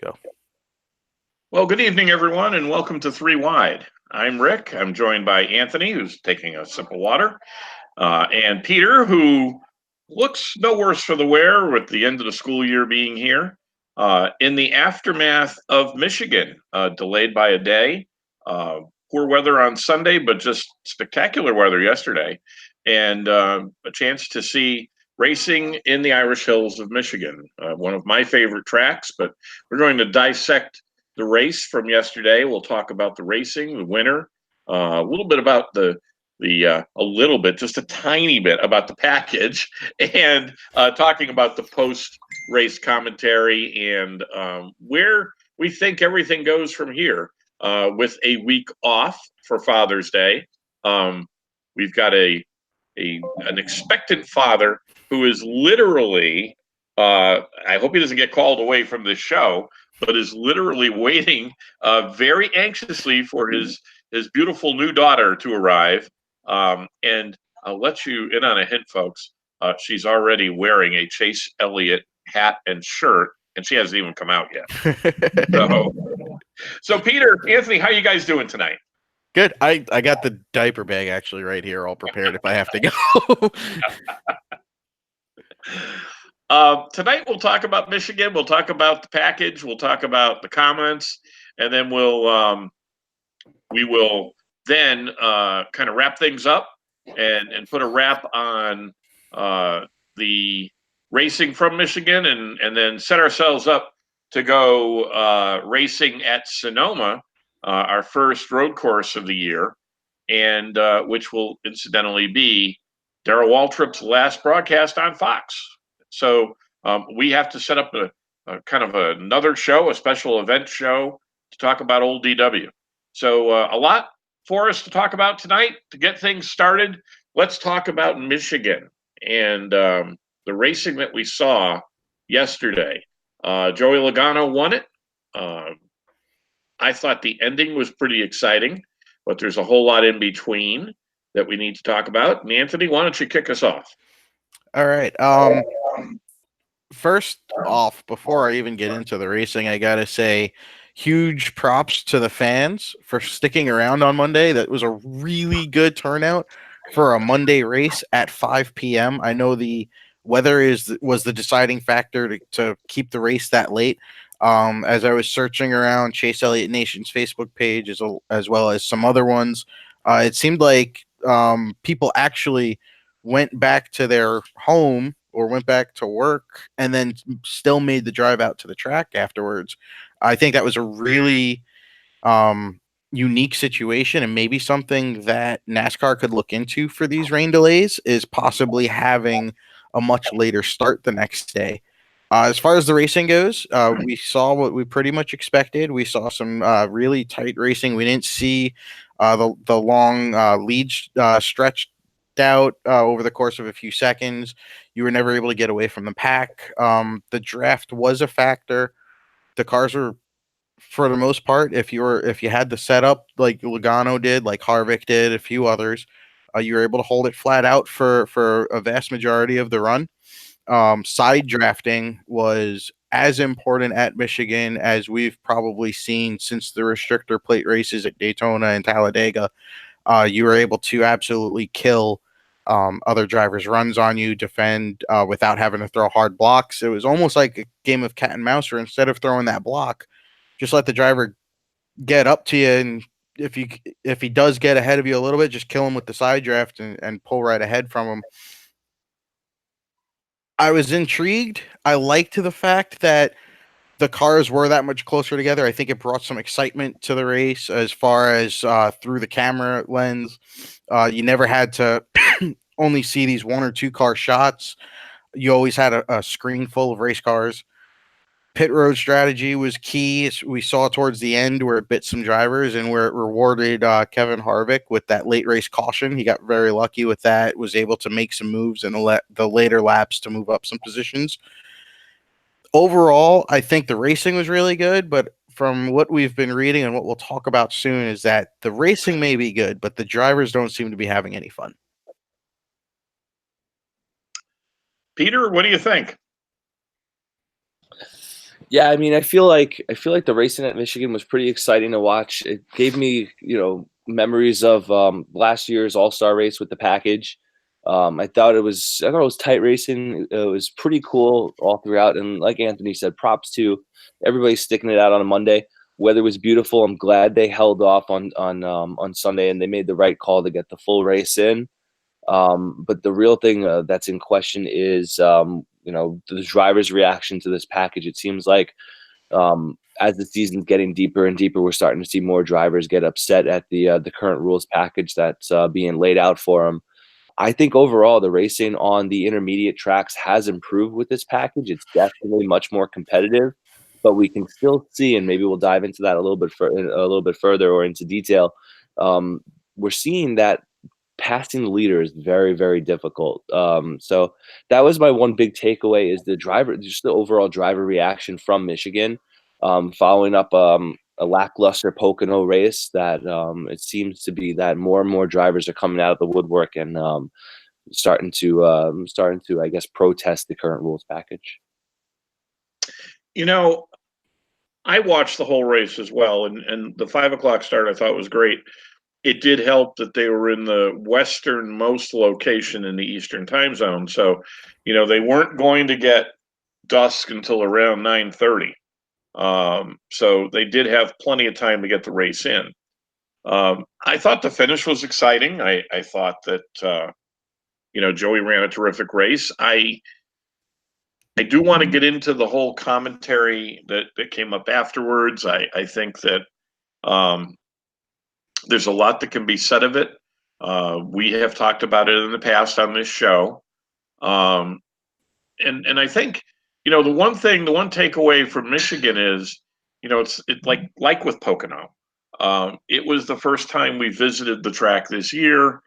Go. Well, good evening, everyone, and welcome to Three Wide. I'm Rick. I'm joined by Anthony, who's taking a sip of water, and Peter, who looks no worse for the wear with the end of the school year being here. In the aftermath of Michigan, delayed by a day, uh, poor weather on Sunday, but just spectacular weather yesterday, and a chance to see racing in the Irish Hills of Michigan, one of my favorite tracks. But we're going to dissect the race from yesterday. We'll talk about the racing, the winner, a little bit about a little bit, just a tiny bit about the package, and talking about the post race commentary and where we think everything goes from here. With a week off for Father's Day, we've got an expectant father who is literally. I hope he doesn't get called away from this show, but is literally waiting very anxiously for his beautiful new daughter to arrive. And I'll let you in on a hint, folks. She's already wearing a Chase Elliott hat and shirt, and she hasn't even come out yet. So, so Peter, Anthony, how you guys doing tonight? Good. I got the diaper bag actually right here, all prepared if I have to go. Tonight we'll talk about Michigan. We'll talk about the package. We'll talk about the comments, and then we will then kind of wrap things up and put a wrap on the racing from Michigan, and then set ourselves up to go racing at Sonoma, our first road course of the year, and which will incidentally be Darrell Waltrip's last broadcast on Fox. So we have to set up a kind of another show, a special event show to talk about old DW. So a lot for us to talk about tonight. To get things started, let's talk about Michigan and the racing that we saw yesterday. Joey Logano won it. I thought the ending was pretty exciting, but there's a whole lot in between that we need to talk about. And Anthony, why don't you kick us off? All right. First off, before I even get into the racing, I gotta say, huge props to the fans for sticking around on Monday. That was a really good turnout for a Monday race at 5 p.m. I know the weather was the deciding factor to keep the race that late. As I was searching around Chase Elliott Nation's Facebook page as well as some other ones, it seemed like people actually went back to their home or went back to work and then still made the drive out to the track afterwards. I think that was a really unique situation, and maybe something that NASCAR could look into for these rain delays is possibly having a much later start the next day. As far as the racing goes, we saw what we pretty much expected. We saw some really tight racing. We didn't see the long lead stretch out over the course of a few seconds. You were never able to get away from the pack. The draft was a factor. The cars were, for the most part, if you had the setup like Logano did, like Harvick did, a few others, you were able to hold it flat out for a vast majority of the run. Side drafting was as important at Michigan as we've probably seen since the restrictor plate races at Daytona and Talladega. You were able to absolutely kill other drivers' runs on you, defend without having to throw hard blocks. It was almost like a game of cat and mouse, where instead of throwing that block, just let the driver get up to you, and if he does get ahead of you a little bit, just kill him with the side draft and pull right ahead from him. I was intrigued. I liked the fact that the cars were that much closer together. I think it brought some excitement to the race as far as through the camera lens. You never had to only see these one or two car shots. You always had a screen full of race cars. Pit road strategy was key. We saw towards the end where it bit some drivers and where it rewarded Kevin Harvick with that late race caution. He got very lucky with that, was able to make some moves in the later laps to move up some positions. Overall, I think the racing was really good, but from what we've been reading and what we'll talk about soon is that the racing may be good, but the drivers don't seem to be having any fun. Peter, what do you think? Yeah, I mean, I feel like the racing at Michigan was pretty exciting to watch. It gave me, memories of last year's All-Star race with the package. I thought it was tight racing. It was pretty cool all throughout, and like Anthony said, props to everybody sticking it out on a Monday. Weather was beautiful. I'm glad they held off on Sunday, and they made the right call to get the full race in. But the real thing that's in question is, the driver's reaction to this package. It seems like as the season's getting deeper and deeper, we're starting to see more drivers get upset at the current rules package that's being laid out for them. I think overall the racing on the intermediate tracks has improved with this package. It's definitely much more competitive, but we can still see, and maybe we'll dive into that a little bit further or into detail. Um, we're seeing that passing the leader is very, very difficult. So that was my one big takeaway is just the overall driver reaction from Michigan, following up a lackluster Pocono race that it seems to be that more and more drivers are coming out of the woodwork and starting to, I guess, protest the current rules package. You know, I watched the whole race as well, and the 5 o'clock start I thought was great. It did help that they were in the westernmost location in the Eastern time zone, so they weren't going to get dusk until around 9:30. So they did have plenty of time to get the race in. I thought the finish was exciting. I thought that Joey ran a terrific race. I do want to get into the whole commentary that came up afterwards. I think that there's a lot that can be said of it. We have talked about it in the past on this show. Um, and I think, the one takeaway from Michigan is, it's like with Pocono. It was the first time we visited the track this year.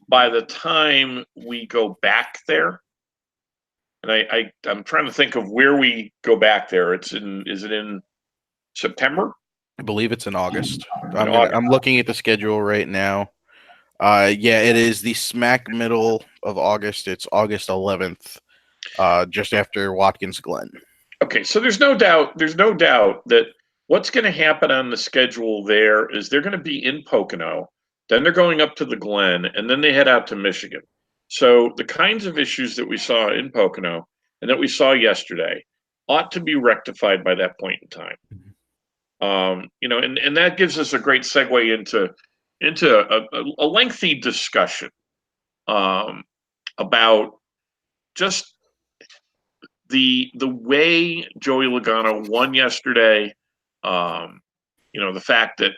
By the time we go back there, and I'm trying to think of where we go back there. Is it in September? I believe it's in August. In August. I'm looking at the schedule right now. Yeah, it is the smack middle of August. It's August 11th, just after Watkins Glen. Okay, so there's no doubt that what's going to happen on the schedule there is they're going to be in Pocono, then they're going up to the Glen, and then they head out to Michigan. So the kinds of issues that we saw in Pocono and that we saw yesterday ought to be rectified by that point in time. And that gives us a great segue into a lengthy discussion about just the way Joey Logano won yesterday. The fact that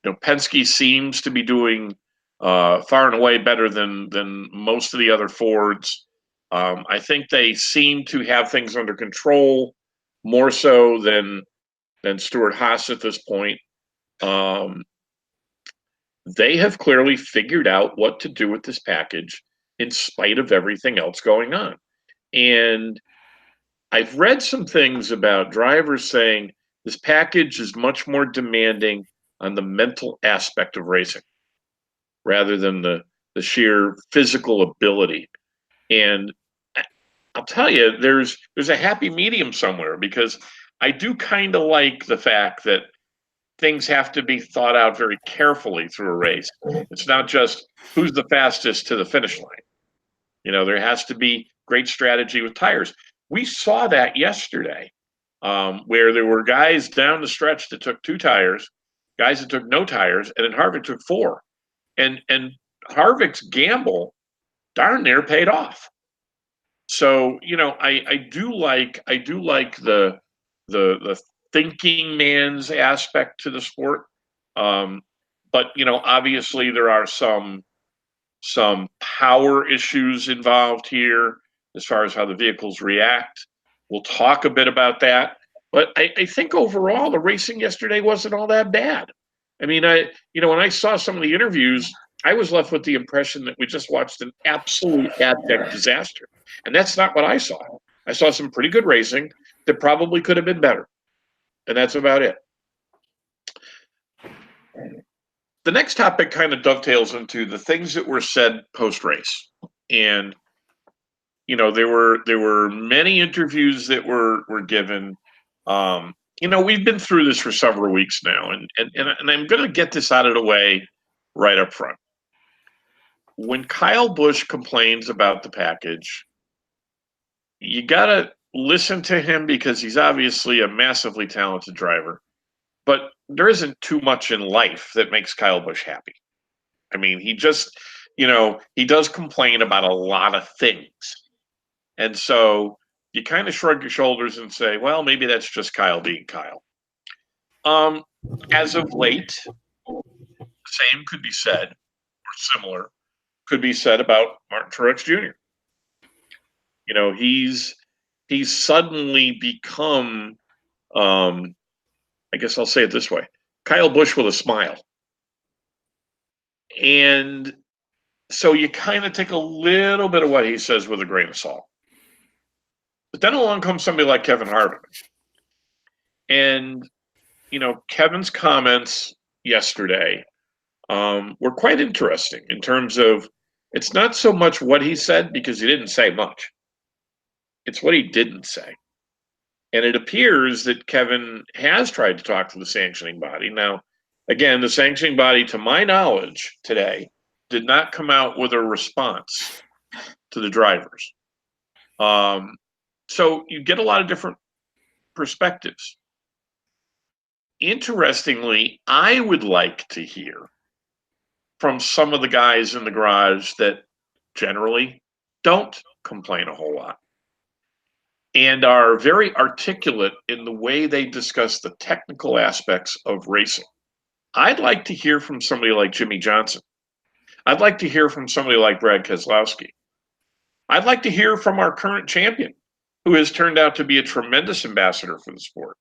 Penske seems to be doing far and away better than most of the other Fords. I think they seem to have things under control more so than Stewart-Haas at this point. They have clearly figured out what to do with this package in spite of everything else going on. And I've read some things about drivers saying this package is much more demanding on the mental aspect of racing rather than the sheer physical ability. And I'll tell you, there's a happy medium somewhere, because I do kind of like the fact that things have to be thought out very carefully through a race. It's not just who's the fastest to the finish line. There has to be great strategy with tires. We saw that yesterday, where there were guys down the stretch that took 2 tires, guys that took no tires, and then Harvick took 4. And Harvick's gamble darn near paid off. So, I do like the thinking man's aspect to the sport. But obviously there are some power issues involved here as far as how the vehicles react. We'll talk a bit about that. But I think overall the racing yesterday wasn't all that bad. I mean, when I saw some of the interviews, I was left with the impression that we just watched an absolute abject disaster. And that's not what I saw. I saw some pretty good racing that probably could have been better. And that's about it. The next topic kind of dovetails into the things that were said post-race. And, there were many interviews that were given. We've been through this for several weeks now, and I'm going to get this out of the way right up front. When Kyle Busch complains about the package, you got to listen to him because he's obviously a massively talented driver. But there isn't too much in life that makes Kyle Busch happy. I mean, he just, he does complain about a lot of things. And so you kind of shrug your shoulders and say, well, maybe that's just Kyle being Kyle. As of late, the same could be said, or similar, could be said about Martin Truex Jr. He's suddenly become, I guess I'll say it this way, Kyle Busch with a smile. And so you kind of take a little bit of what he says with a grain of salt. But then along comes somebody like Kevin Harvick. And, Kevin's comments yesterday were quite interesting in terms of it's not so much what he said because he didn't say much. It's what he didn't say. And it appears that Kevin has tried to talk to the sanctioning body. Now, again, the sanctioning body, to my knowledge today, did not come out with a response to the drivers. So you get a lot of different perspectives. Interestingly, I would like to hear from some of the guys in the garage that generally don't complain a whole lot and are very articulate in the way they discuss the technical aspects of racing. I'd like to hear from somebody like Jimmy Johnson. I'd like to hear from somebody like Brad Keselowski. I'd like to hear from our current champion, who has turned out to be a tremendous ambassador for the sport.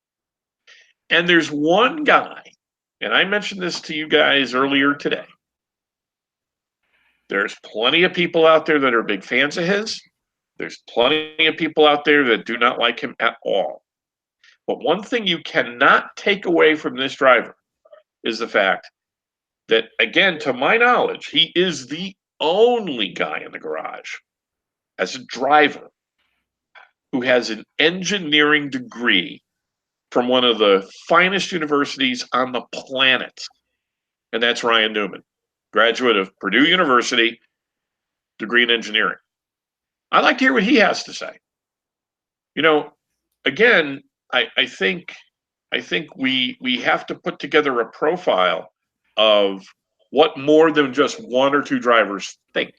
And there's one guy, and I mentioned this to you guys earlier today. There's plenty of people out there that are big fans of his. There's plenty of people out there that do not like him at all. But one thing you cannot take away from this driver is the fact that, again, to my knowledge, he is the only guy in the garage as a driver who has an engineering degree from one of the finest universities on the planet. And that's Ryan Newman, graduate of Purdue University, degree in engineering. I'd like to hear what he has to say. Again, I think we have to put together a profile of what more than just one or two drivers think.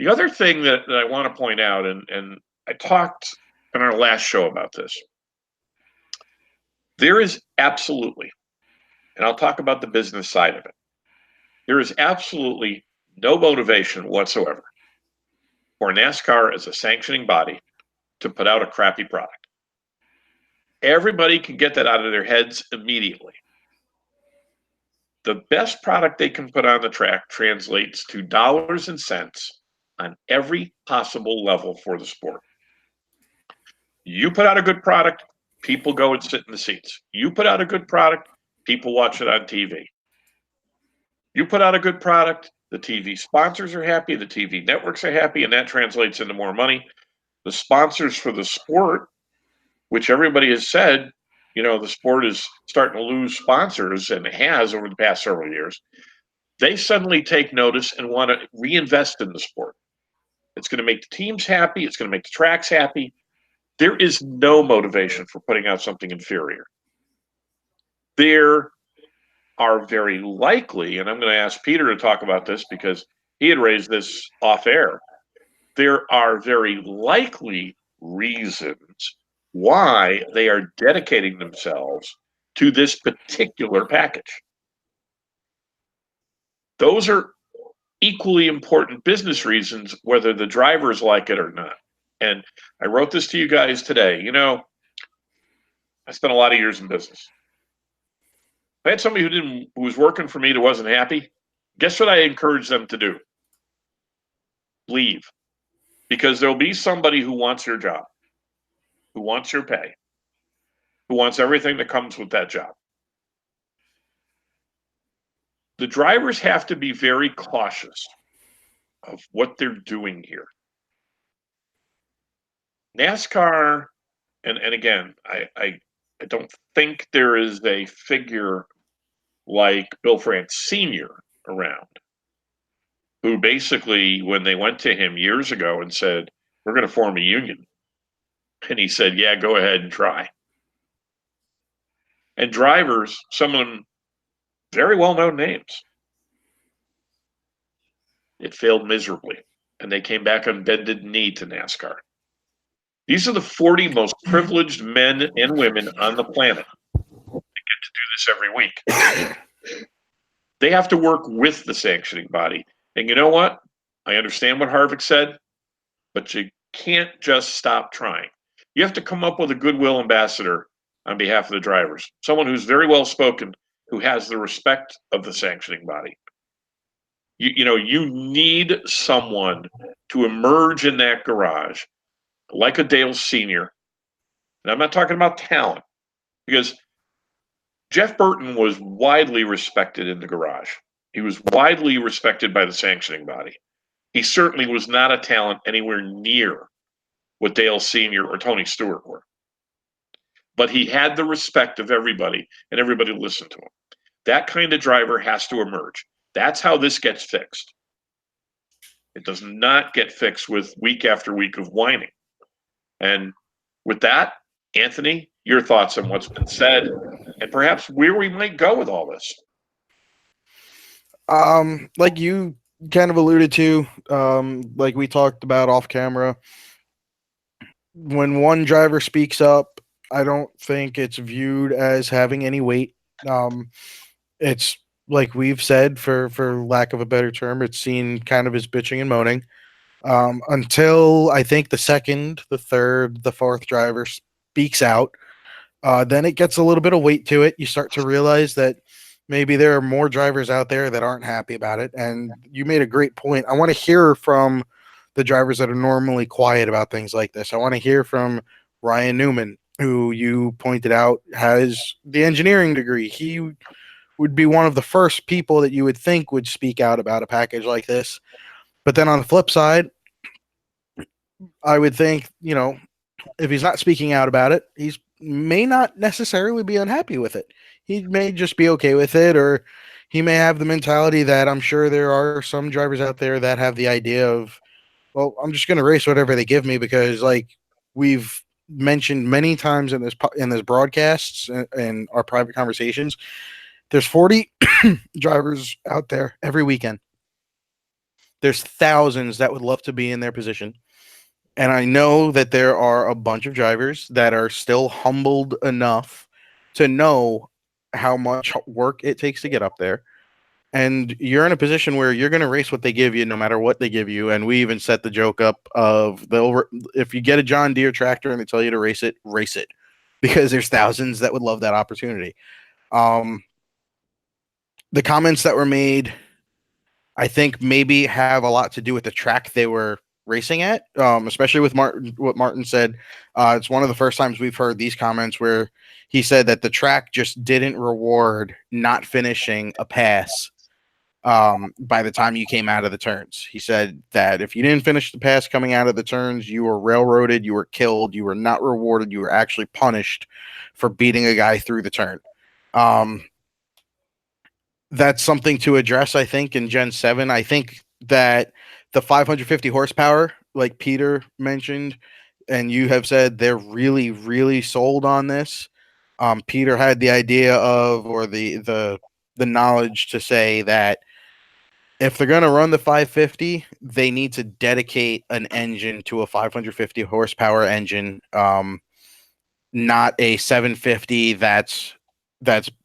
The other thing that I want to point out, and I talked in our last show about this, there is absolutely, and I'll talk about the business side of it, there is absolutely no motivation whatsoever for NASCAR as a sanctioning body to put out a crappy product. Everybody can get that out of their heads immediately. The best product they can put on the track translates to dollars and cents on every possible level for the sport. You put out a good product, people go and sit in the seats. You put out a good product, people watch it on TV. You put out a good product, the TV sponsors are happy, the TV networks are happy, and that translates into more money. The sponsors for the sport, which everybody has said, the sport is starting to lose sponsors, and it has over the past several years. They suddenly take notice and want to reinvest in the sport. It's going to make the teams happy. It's going to make the tracks happy. There is no motivation for putting out something inferior. There are very likely, and I'm going to ask Peter to talk about this because he had raised this off air, there are very likely reasons why they are dedicating themselves to this particular package. Those are equally important business reasons, whether the drivers like it or not. And I wrote this to you guys today. I spent a lot of years in business. If I had somebody who was working for me that wasn't happy, guess what I encourage them to do? Leave. Because there'll be somebody who wants your job, who wants your pay, who wants everything that comes with that job. The drivers have to be very cautious of what they're doing here. NASCAR and again, I don't think there is a figure like Bill France Sr. around who basically, when they went to him years ago and said, "We're going to form a union," and he said, "Yeah, go ahead and try." And drivers, some of them very well known names, it failed miserably, and they came back on bended knee to NASCAR. These are the 40 most privileged men and women on the planet that get to do this every week. They have to work with the sanctioning body. And you know what? I understand what Harvick said, but you can't just stop trying. You have to come up with a goodwill ambassador on behalf of the drivers, someone who's very well spoken, who has the respect of the sanctioning body. You need someone to emerge in that garage like a Dale Sr. And I'm not talking about talent, because Jeff Burton was widely respected in the garage. He was widely respected by the sanctioning body. He certainly was not a talent anywhere near what Dale Sr. or Tony Stewart were. But he had the respect of everybody, and everybody listened to him. That kind of driver has to emerge. That's how this gets fixed. It does not get fixed with week after week of whining. And with that, Anthony, your thoughts on what's been said and perhaps where we might go with all this. Like you kind of alluded to, like we talked about off camera, when one driver speaks up, I don't think it's viewed as having any weight. It's like we've said, for lack of a better term, it's seen kind of as bitching and moaning. Until I think the second, the third, the fourth driver speaks out, then it gets a little bit of weight to it. You start to realize that maybe there are more drivers out there that aren't happy about it. And you made a great point. I want to hear from the drivers that are normally quiet about things like this. I want to hear from Ryan Newman, who you pointed out has the engineering degree. He would be one of the first people that you would think would speak out about a package like this. But then on the flip side, I would think, if he's not speaking out about it, he's may not necessarily be unhappy with it. He may just be okay with it, or he may have the mentality that I'm sure there are some drivers out there that have the idea of, well, I'm just going to race whatever they give me, because like we've mentioned many times in this broadcasts and our private conversations, there's 40 drivers out there every weekend. There's thousands that would love to be in their position. And I know that there are a bunch of drivers that are still humbled enough to know how much work it takes to get up there. And you're in a position where you're going to race what they give you, no matter what they give you. And we even set the joke up of if you get a John Deere tractor and they tell you to race it, because there's thousands that would love that opportunity. The comments that were made, I think maybe have a lot to do with the track they were racing at, especially with what Martin said. It's one of the first times we've heard these comments where he said that the track just didn't reward not finishing a pass by the time you came out of the turns. He said that if you didn't finish the pass coming out of the turns, you were railroaded, you were killed, you were not rewarded, you were actually punished for beating a guy through the turn. That's something to address, I think, in Gen 7. I think that the 550 horsepower, like Peter mentioned, and you have said, they're really, really sold on this. Peter had the idea of, or the knowledge to say that if they're going to run the 550, they need to dedicate an engine to a 550 horsepower engine, not a 750 that's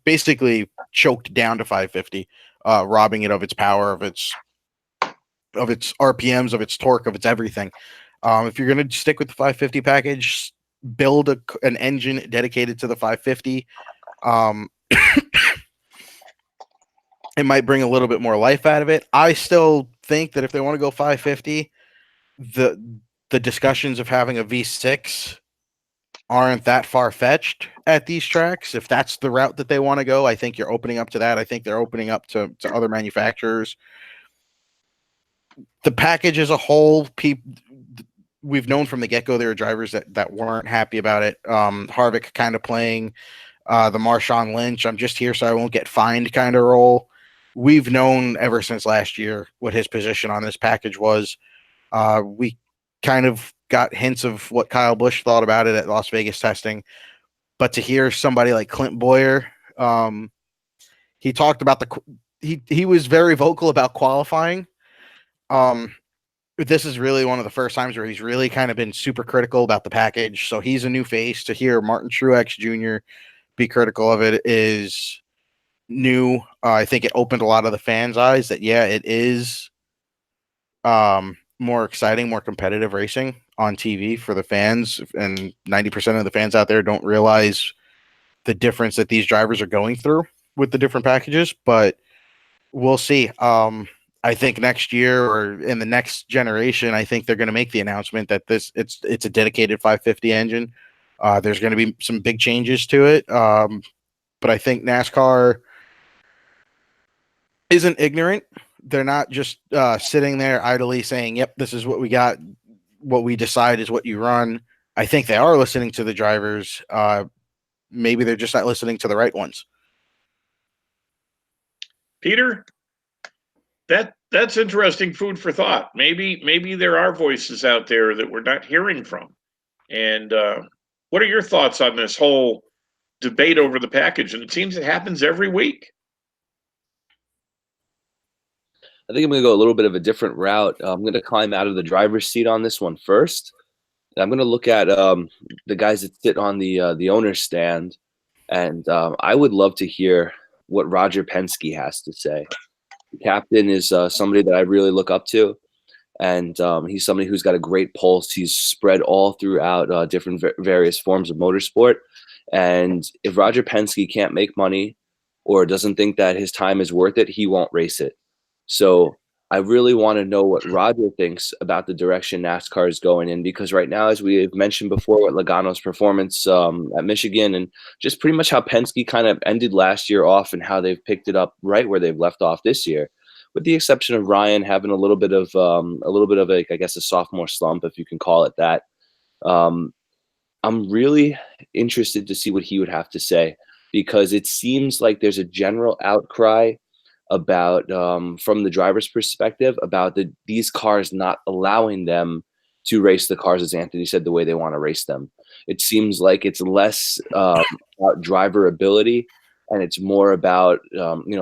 basically choked down to 550, robbing it of its power, of its RPMs, of its torque, of its everything. If you're going to stick with the 550 package, build an engine dedicated to the 550. It might bring a little bit more life out of it. I still think that if they want to go 550, the discussions of having a V6 aren't that far-fetched at these tracks. If that's the route that they want to go, I think you're opening up to that. I think they're opening up to other manufacturers. The package as a whole, we've known from the get-go there are drivers that weren't happy about it. Harvick kind of playing the Marshawn Lynch, I'm just here so I won't get fined kind of role. We've known ever since last year what his position on this package was. We kind of got hints of what Kyle Busch thought about it at Las Vegas testing, but to hear somebody like Clint Boyer, he talked about he was very vocal about qualifying. This is really one of the first times where he's really kind of been super critical about the package. So he's a new face. To hear Martin Truex Jr. be critical of it is new. I think it opened a lot of the fans' eyes that, yeah, it is more exciting, more competitive racing on TV for the fans. And 90% of the fans out there don't realize the difference that these drivers are going through with the different packages, but we'll see. I think next year or in the next generation, I think they're going to make the announcement that it's a dedicated 550 engine. There's going to be some big changes to it. But I think NASCAR isn't ignorant. They're not just sitting there idly saying, yep, this is what we got. What we decide is what you run. I think they are listening to the drivers. Maybe they're just not listening to the right ones. Peter, that's interesting food for thought. Maybe there are voices out there that we're not hearing from. And what are your thoughts on this whole debate over the package? And it seems it happens every week. I think I'm going to go a little bit of a different route. I'm going to climb out of the driver's seat on this one first. And I'm going to look at the guys that sit on the owner's stand. And I would love to hear what Roger Penske has to say. The captain is somebody that I really look up to. And he's somebody who's got a great pulse. He's spread all throughout different various forms of motorsport. And if Roger Penske can't make money or doesn't think that his time is worth it, he won't race it. So I really want to know what Roger thinks about the direction NASCAR is going in, because right now, as we mentioned before, with Logano's performance at Michigan and just pretty much how Penske kind of ended last year off and how they've picked it up right where they've left off this year, with the exception of Ryan having a little bit of a, I guess, a sophomore slump, if you can call it that. I'm really interested to see what he would have to say, because it seems like there's a general outcry about from the driver's perspective about these cars not allowing them to race the cars, as Anthony said, the way they want to race them. It seems like it's less about driver ability and it's more about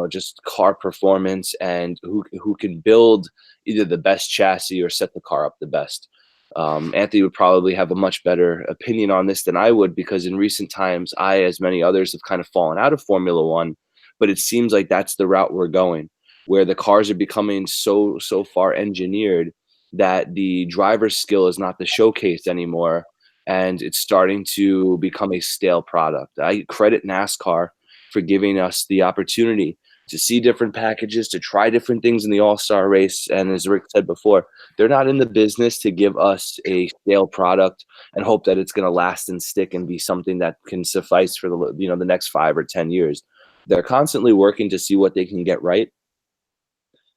just car performance and who can build either the best chassis or set the car up the best. Anthony would probably have a much better opinion on this than I would, because in recent times I, as many others, have kind of fallen out of Formula One. But it seems like that's the route we're going, where the cars are becoming so far engineered that the driver's skill is not the showcase anymore, and it's starting to become a stale product. I credit NASCAR for giving us the opportunity to see different packages, to try different things in the All-Star race. And as Rick said before, they're not in the business to give us a stale product and hope that it's going to last and stick and be something that can suffice for the next 5 or 10 years. They're constantly working to see what they can get right.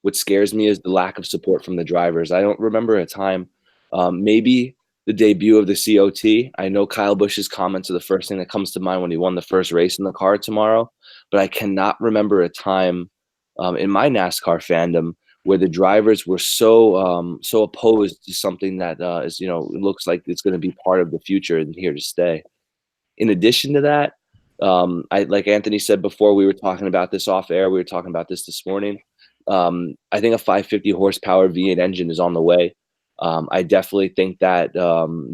What scares me is the lack of support from the drivers. I don't remember a time, maybe the debut of the COT. I know Kyle Busch's comments are the first thing that comes to mind when he won the first race in the car tomorrow, but I cannot remember a time in my NASCAR fandom where the drivers were so opposed to something that looks like it's going to be part of the future and here to stay. In addition to that, like Anthony said before, we were talking about this off air. We were talking about this morning. I think a 550 horsepower V8 engine is on the way. I definitely think that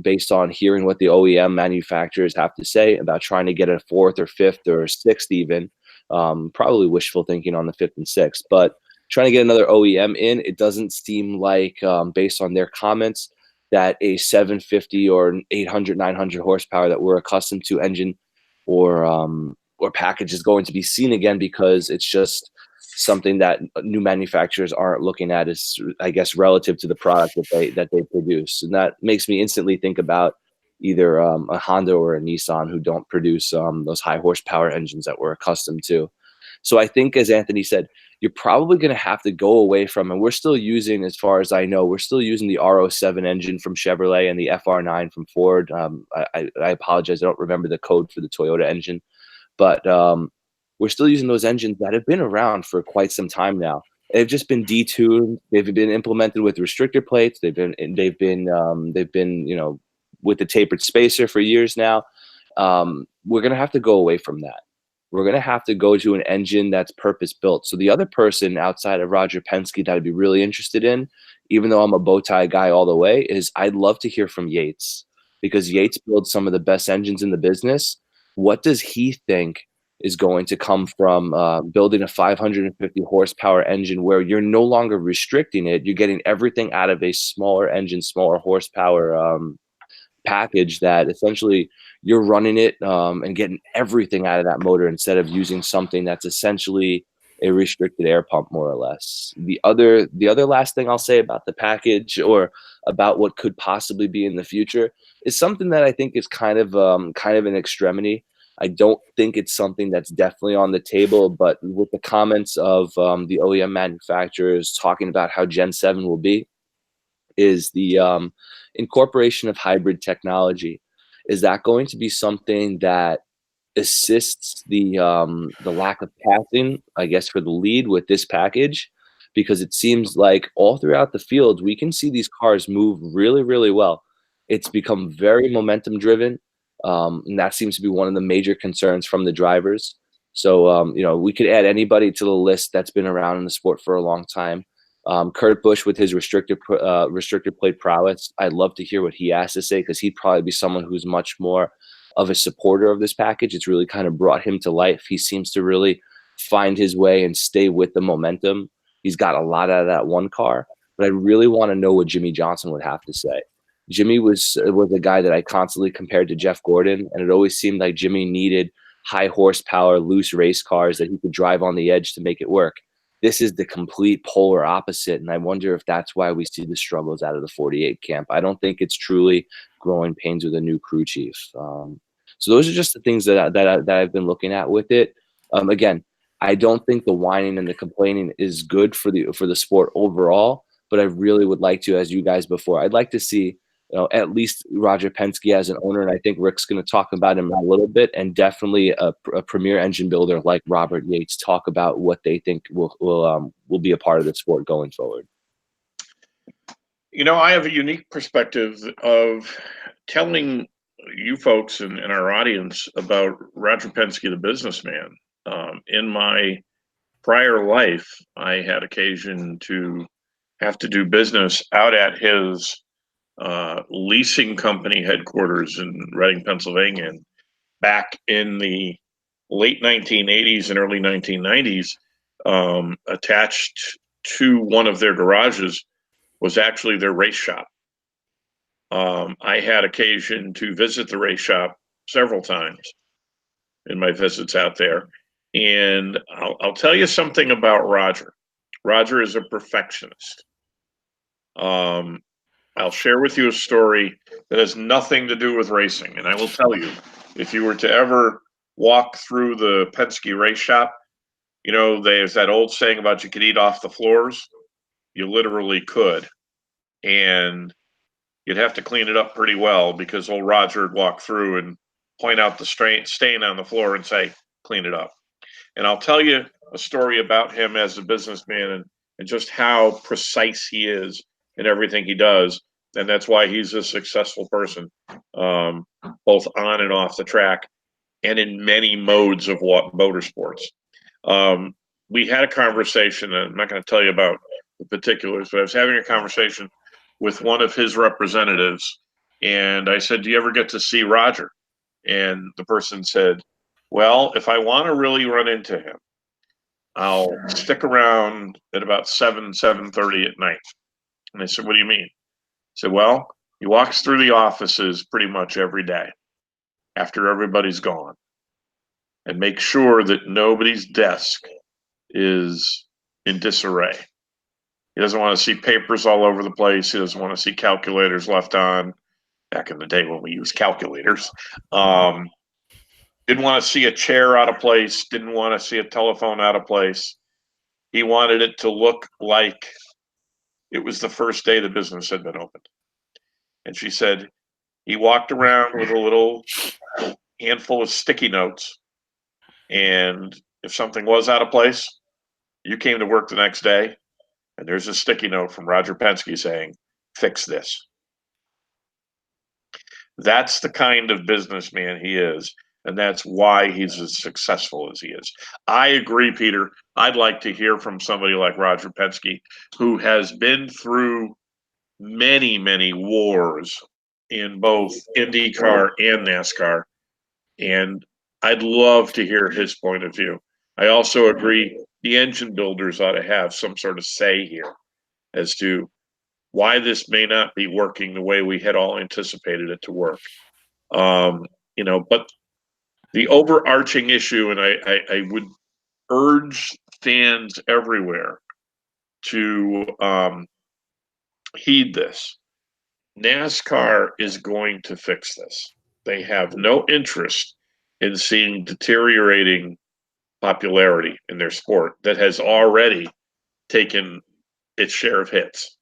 based on hearing what the OEM manufacturers have to say about trying to get a 4th or 5th or 6th even, probably wishful thinking on the 5th and 6th, but trying to get another OEM in, it doesn't seem like, based on their comments, that a 750 or 800, 900 horsepower that we're accustomed to engine or package is going to be seen again, because it's just something that new manufacturers aren't looking at as, I guess, relative to the product that they produce. And that makes me instantly think about either a Honda or a Nissan, who don't produce those high horsepower engines that we're accustomed to. So I think, as Anthony said, you're probably going to have to go away from, and we're still using, as far as I know, we're still using the R07 engine from Chevrolet and the FR9 from Ford. I apologize, I don't remember the code for the Toyota engine, but we're still using those engines that have been around for quite some time now. They've just been detuned. They've been implemented with restrictor plates. They've been with the tapered spacer for years now. We're going to have to go away from that. We're going to have to go to an engine that's purpose built. So the other person outside of Roger Penske that I'd be really interested in, even though I'm a bow tie guy all the way, is I'd love to hear from Yates, because Yates builds some of the best engines in the business. What does he think is going to come from building a 550 horsepower engine where you're no longer restricting it? You're getting everything out of a smaller engine, smaller horsepower package, that essentially you're running it and getting everything out of that motor instead of using something that's essentially a restricted air pump, more or less. The other last thing I'll say about the package, or about what could possibly be in the future, is something that I think is kind of an extremity. I don't think it's something that's definitely on the table, but with the comments of the OEM manufacturers talking about how Gen 7 will be, is the incorporation of hybrid technology. Is that going to be something that assists the lack of passing, I guess, for the lead with this package? Because it seems like all throughout the field, we can see these cars move really, really well. It's become very momentum driven. And that seems to be one of the major concerns from the drivers. So, we could add anybody to the list that's been around in the sport for a long time. Kurt Busch with his restricted plate prowess, I'd love to hear what he has to say, because he'd probably be someone who's much more of a supporter of this package. It's really kind of brought him to life. He seems to really find his way and stay with the momentum. He's got a lot out of that one car, but I really want to know what Jimmy Johnson would have to say. Jimmy was a guy that I constantly compared to Jeff Gordon, and it always seemed like Jimmy needed high horsepower, loose race cars that he could drive on the edge to make it work. This is the complete polar opposite, and I wonder if that's why we see the struggles out of the 48 camp. I don't think it's truly growing pains with a new crew chief. So those are just the things that I've been looking at with it. Again, I don't think the whining and the complaining is good for the sport overall, but I really would like to, as you guys before, I'd like to see at least Roger Penske as an owner, and I think Rick's going to talk about him a little bit, and definitely a premier engine builder like Robert Yates talk about what they think will be a part of the sport going forward. I have a unique perspective of telling you folks and our audience about Roger Penske, the businessman. In my prior life, I had occasion to have to do business out at his leasing company headquarters in Reading, Pennsylvania. And back in the late 1980s and early 1990s, attached to one of their garages was actually their race shop. I had occasion to visit the race shop several times in my visits out there. And I'll tell you something about Roger. Roger is a perfectionist. I'll share with you a story that has nothing to do with racing. And I will tell you, if you were to ever walk through the Penske race shop, there's that old saying about you could eat off the floors. You literally could. And you'd have to clean it up pretty well, because old Roger would walk through and point out the stain on the floor and say, clean it up. And I'll tell you a story about him as a businessman and just how precise he is in everything he does. And that's why he's a successful person, both on and off the track and in many modes of motorsports. We had a conversation, and I'm not going to tell you about the particulars, but I was having a conversation with one of his representatives, and I said, do you ever get to see Roger? And the person said, well, if I want to really run into him, I'll stick around at about 7:30 at night. And I said, what do you mean? He said, well, he walks through the offices pretty much every day after everybody's gone, and make sure that nobody's desk is in disarray. He doesn't want to see papers all over the place. He doesn't want to see calculators left on. Back in the day when we used calculators. Didn't want to see a chair out of place. Didn't want to see a telephone out of place. He wanted it to look like it was the first day the business had been opened. And she said he walked around with a little handful of sticky notes. And if something was out of place, you came to work the next day, and there's a sticky note from Roger Penske saying, fix this. That's the kind of businessman he is, and that's why he's as successful as he is. I agree, Peter. I'd like to hear from somebody like Roger Penske, who has been through many, many wars in both IndyCar and NASCAR, and I'd love to hear his point of view. I also agree the engine builders ought to have some sort of say here as to why this may not be working the way we had all anticipated it to work. But the overarching issue, and I would urge fans everywhere to heed this. NASCAR is going to fix this. They have no interest in seeing deteriorating popularity in their sport that has already taken its share of hits.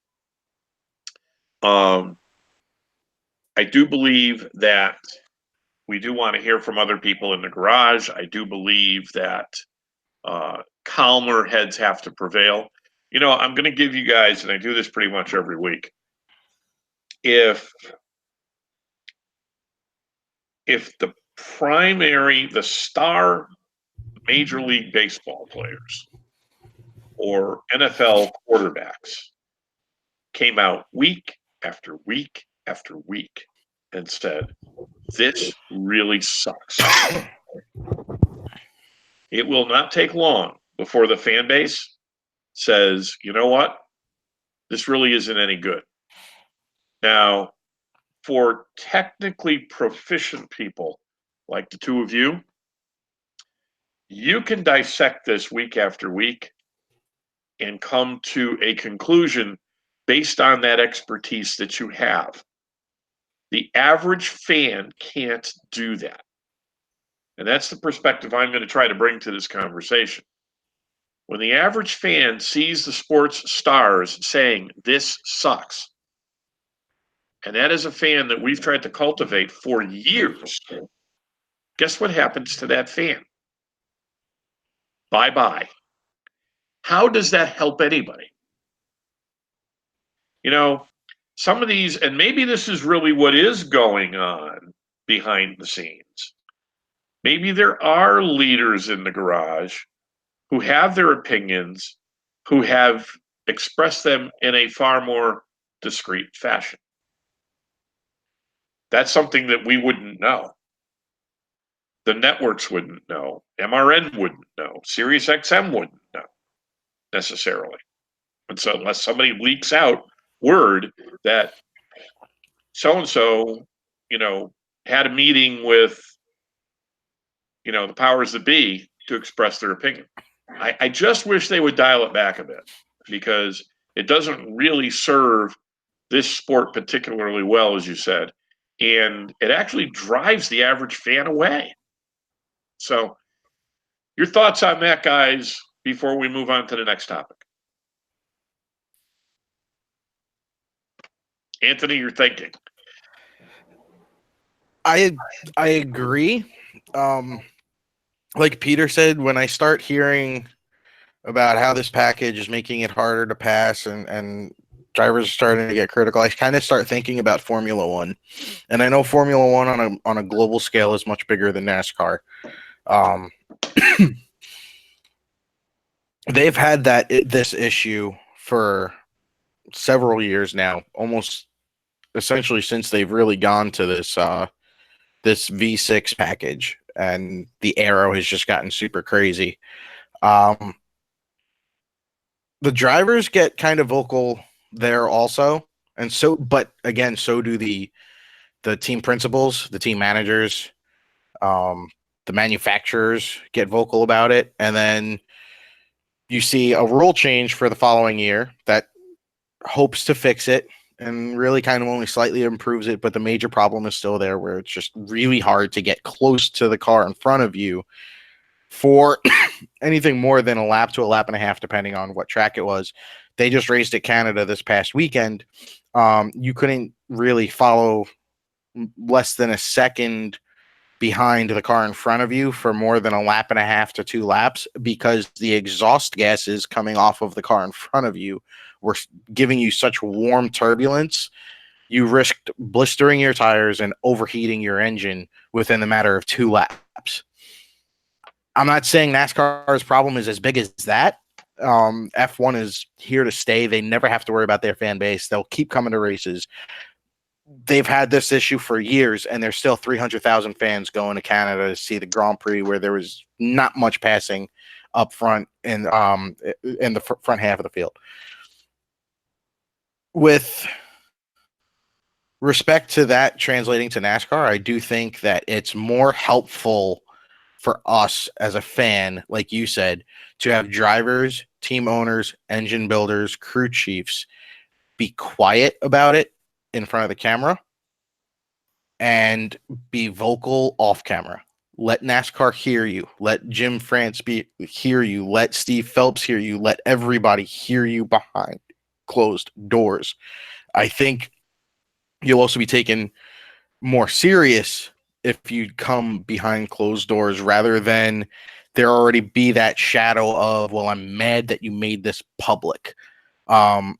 I do believe that we do want to hear from other people in the garage. I do believe that calmer heads have to prevail. I'm going to give you guys, and I do this pretty much every week, if the star Major League Baseball players or NFL quarterbacks came out week after week after week and said, this really sucks. It will not take long before the fan base says, you know what? This really isn't any good. Now, for technically proficient people like the two of you, you can dissect this week after week and come to a conclusion based on that expertise that you have. The average fan can't do that. And that's the perspective I'm going to try to bring to this conversation. When the average fan sees the sports stars saying, this sucks, and that is a fan that we've tried to cultivate for years, guess what happens to that fan? Bye-bye. How does that help anybody? Some of these, and maybe this is really what is going on behind the scenes. Maybe there are leaders in the garage who have their opinions, who have expressed them in a far more discreet fashion. That's something that we wouldn't know. The networks wouldn't know. MRN wouldn't know. SiriusXM wouldn't know necessarily. And so unless somebody leaks out word that so-and-so, had a meeting with, the powers that be to express their opinion. I just wish they would dial it back a bit, because it doesn't really serve this sport particularly well, as you said, and it actually drives the average fan away. So your thoughts on that, guys, before we move on to the next topic. Anthony, you're thinking. I agree. Like Peter said, when I start hearing about how this package is making it harder to pass and drivers are starting to get critical, I kind of start thinking about Formula One. And I know Formula One on a global scale is much bigger than NASCAR. They've had this issue for several years now, almost essentially since they've really gone to this V6 package, and the aero has just gotten super crazy. The drivers get kind of vocal there also, and but again, so do the team principals, the team managers, the manufacturers get vocal about it, and then you see a rule change for the following year that hopes to fix it and really kind of only slightly improves it, but the major problem is still there, where it's just really hard to get close to the car in front of you for anything more than a lap to a lap and a half, depending on what track it was. They just raced at Canada this past weekend. You couldn't really follow less than a second behind the car in front of you for more than a lap and a half to 2 laps, because the exhaust gases coming off of the car in front of you were giving you such warm turbulence. You risked blistering your tires and overheating your engine within the matter of 2 laps. I'm not saying NASCAR's problem is as big as that. F1 is here to stay. They never have to worry about their fan base. They'll keep coming to races. They've had this issue for years, and there's still 300,000 fans going to Canada to see the Grand Prix, where there was not much passing up front in the front half of the field. With respect to that translating to NASCAR, I do think that it's more helpful for us as a fan, like you said, to have drivers, team owners, engine builders, crew chiefs be quiet about it in front of the camera and be vocal off camera. Let NASCAR hear you. Let Jim France hear you. Let Steve Phelps hear you. Let everybody hear you behind closed doors. I think you'll also be taken more serious if you come behind closed doors, rather than there already be that shadow of, well, I'm mad that you made this public. I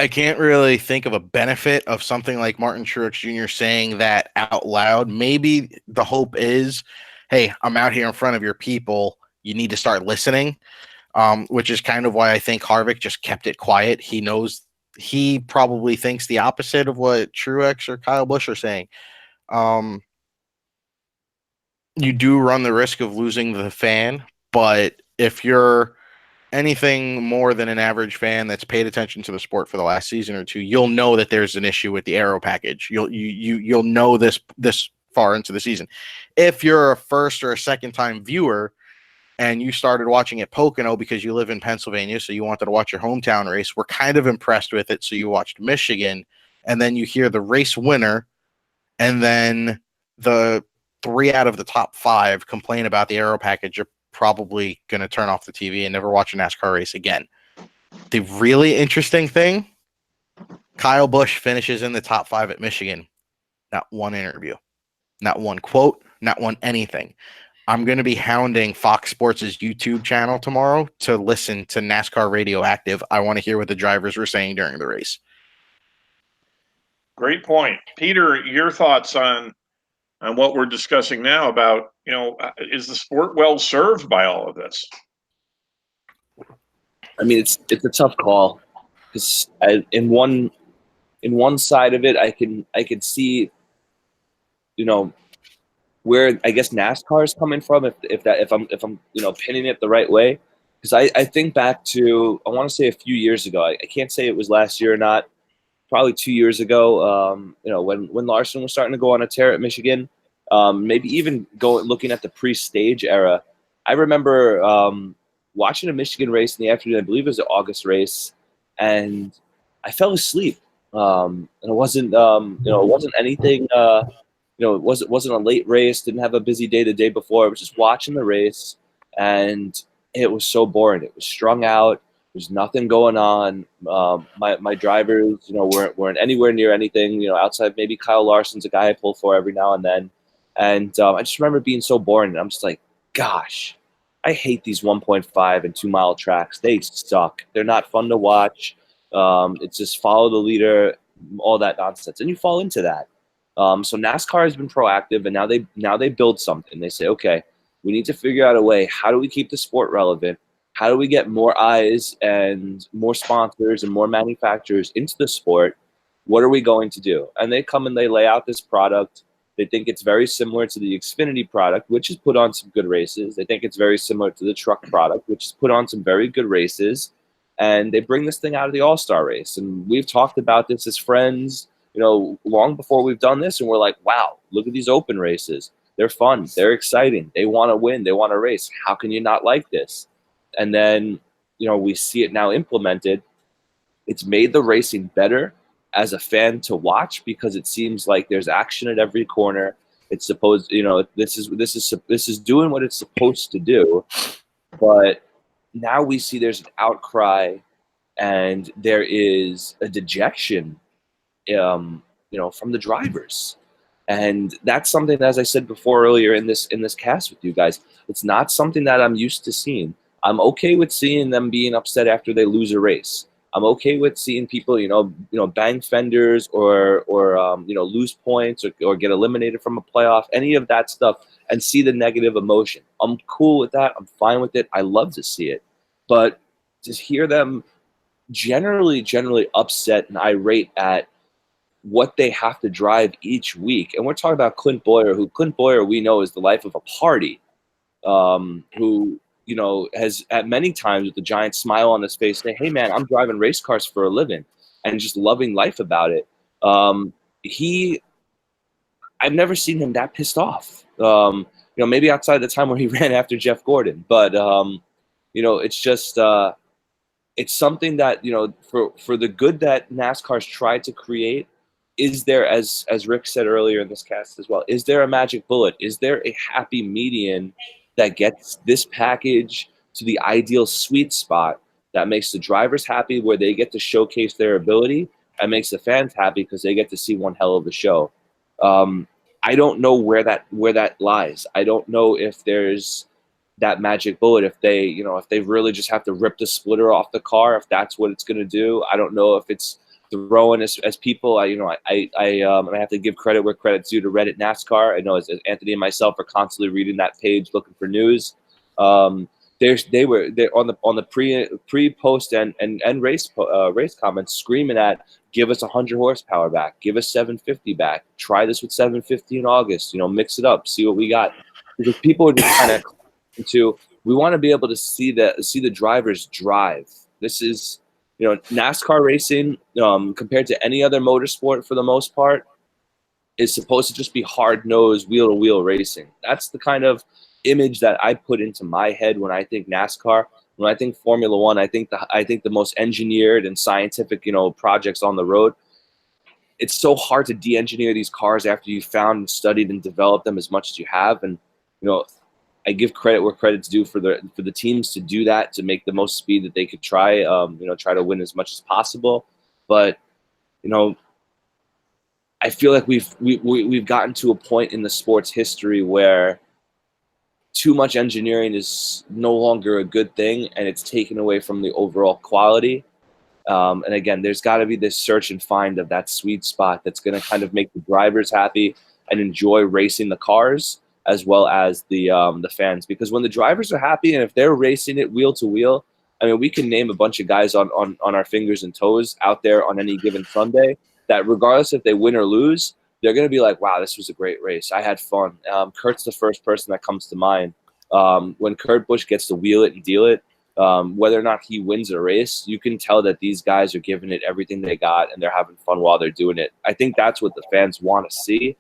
can't really think of a benefit of something like Martin Truex Jr. saying that out loud. Maybe the hope is, hey, I'm out here in front of your people. You need to start listening, which is kind of why I think Harvick just kept it quiet. He probably thinks the opposite of what Truex or Kyle Busch are saying. You do run the risk of losing the fan, but if you're anything more than an average fan that's paid attention to the sport for the last season or two, you'll know that there's an issue with the aero package. You'll know this far into the season. If you're a first or a second time viewer and you started watching at Pocono because you live in Pennsylvania, so you wanted to watch your hometown race, we're kind of impressed with it, so you watched Michigan, and then you hear the race winner, and then the 3 out of the top 5 complain about the aero package, you're probably going to turn off the TV and never watch a NASCAR race again. The really interesting thing, Kyle Busch finishes in the top 5 at Michigan. Not one interview, not one quote, not one anything. I'm going to be hounding Fox Sports' YouTube channel tomorrow to listen to NASCAR Radioactive. I want to hear what the drivers were saying during the race. Great point. Peter, your thoughts on what we're discussing now about, is the sport well served by all of this? I mean, it's a tough call, because in one side of it, I can see, where I guess NASCAR is coming from, if I'm pinning it the right way, because I think back to, I want to say a few years ago. I can't say it was last year or not. Probably 2 years ago. When Larson was starting to go on a tear at Michigan, maybe even looking at the pre-stage era. I remember watching a Michigan race in the afternoon. I believe it was an August race, and I fell asleep. And it wasn't anything. It wasn't a late race. Didn't have a busy day the day before. I was just watching the race, and it was so boring. It was strung out. There's nothing going on. My drivers, weren't anywhere near anything. Outside maybe Kyle Larson's a guy I pull for every now and then. And I just remember being so boring. And I'm just like, gosh, I hate these 1.5 and 2 mile tracks. They suck. They're not fun to watch. It's just follow the leader, all that nonsense, and you fall into that. So NASCAR has been proactive, and now they build something. They say, okay, we need to figure out a way. How do we keep the sport relevant? How do we get more eyes and more sponsors and more manufacturers into the sport? What are we going to do? And they come and they lay out this product. They think it's very similar to the Xfinity product, which has put on some good races. They think it's very similar to the truck product, which has put on some very good races. And they bring this thing out of the All-Star race. And we've talked about this as friends, long before we've done this. And we're like, wow, look at these open races. They're fun. They're exciting. They want to win. They want to race. How can you not like this? And then, we see it now implemented. It's made the racing better as a fan to watch, because it seems like there's action at every corner. It's supposed, this is doing what it's supposed to do. But now we see there's an outcry and there is a dejection, from the drivers. And that's something, as I said before earlier in this cast with you guys, it's not something that I'm used to seeing. I'm okay with seeing them being upset after they lose a race. I'm okay with seeing people, bang fenders or lose points or get eliminated from a playoff, any of that stuff, and see the negative emotion. I'm cool with that. I'm fine with it. I love to see it. But to hear them generally upset and irate at what they have to drive each week. And we're talking about Clint Boyer, who Clint Boyer we know is the life of a party, who, has at many times with a giant smile on his face say, hey man, I'm driving race cars for a living, and just loving life about it. I've never seen him that pissed off. Maybe outside the time where he ran after Jeff Gordon, but it's just, it's something that, for the good that NASCAR's tried to create, is there, as Rick said earlier in this cast as well, is there a magic bullet? Is there a happy median that gets this package to the ideal sweet spot that makes the drivers happy, where they get to showcase their ability, and makes the fans happy because they get to see one hell of a show? I don't know where that lies. I don't know if there's that magic bullet, if they really just have to rip the splitter off the car, if that's what it's going to do. I don't know if it's throwing as people. I have to give credit where credit's due to Reddit NASCAR. I know as Anthony and myself are constantly reading that page looking for news. They were on the pre post and race comments screaming at, give us 100 horsepower back, give us 750 back, try this with 750 in August, mix it up, see what we got, because people are just kind of we want to be able to see the drivers drive. This is, NASCAR racing, compared to any other motorsport for the most part, is supposed to just be hard-nosed, wheel-to-wheel racing. That's the kind of image that I put into my head when I think NASCAR. When I think Formula One, I think the most engineered and scientific, projects on the road. It's so hard to de-engineer these cars after you've found and studied and developed them as much as you have. And, I give credit where credit's due for the teams to do that, to make the most speed that they could try, try to win as much as possible. But, I feel like we've gotten to a point in the sport's history where too much engineering is no longer a good thing, and it's taken away from the overall quality. And again, there's got to be this search and find of that sweet spot that's going to kind of make the drivers happy and enjoy racing the cars, as well as the fans. Because when the drivers are happy, and if they're racing it wheel to wheel, I mean, we can name a bunch of guys on our fingers and toes out there on any given Sunday that, regardless if they win or lose, they're going to be like, wow, this was a great race. I had fun. Kurt's the first person that comes to mind. When Kurt Busch gets to wheel it and deal it, whether or not he wins a race, you can tell that these guys are giving it everything they got, and they're having fun while they're doing it. I think that's what the fans want to see.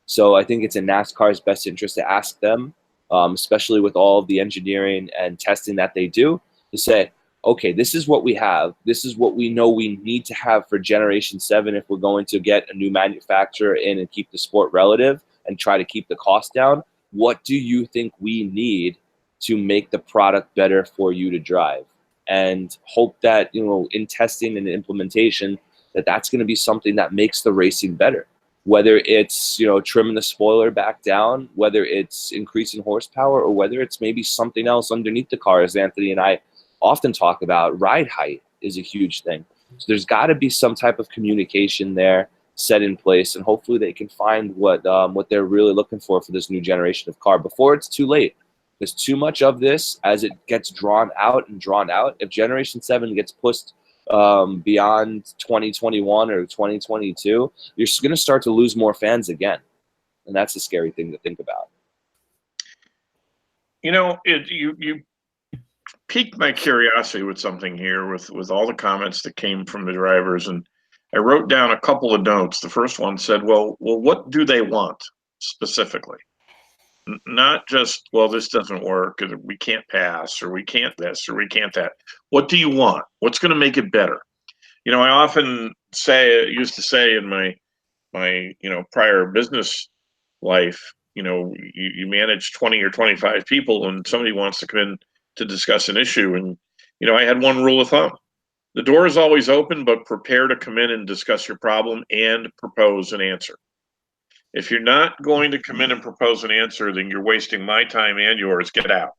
So I think it's in NASCAR's best interest to ask them, especially with all of the engineering and testing that they do, to say, okay, this is what we have. This is what we know we need to have for Generation 7 if we're going to get a new manufacturer in and keep the sport relative and try to keep the cost down. What do you think we need to make the product better for you to drive? And hope that, in testing and implementation, that's going to be something that makes the racing better. Whether it's, trimming the spoiler back down, whether it's increasing horsepower, or whether it's maybe something else underneath the car, as Anthony and I often talk about. Ride height is a huge thing. So there's got to be some type of communication there set in place, and hopefully they can find what they're really looking for this new generation of car before it's too late. There's too much of this as it gets drawn out. If Generation 7 gets pushed beyond 2021 or 2022, you're going to start to lose more fans again, and that's a scary thing to think about. You piqued my curiosity with something here, with all the comments that came from the drivers, and I wrote down a couple of notes. The first one said, well, what do they want specifically? Not just, well, this doesn't work, or we can't pass, or we can't this, or we can't that. What do you want? What's going to make it better? I often used to say in my prior business life, you manage 20 or 25 people and somebody wants to come in to discuss an issue. And, I had one rule of thumb. The door is always open, but prepare to come in and discuss your problem and propose an answer. If you're not going to come in and propose an answer, then you're wasting my time and yours. Get out.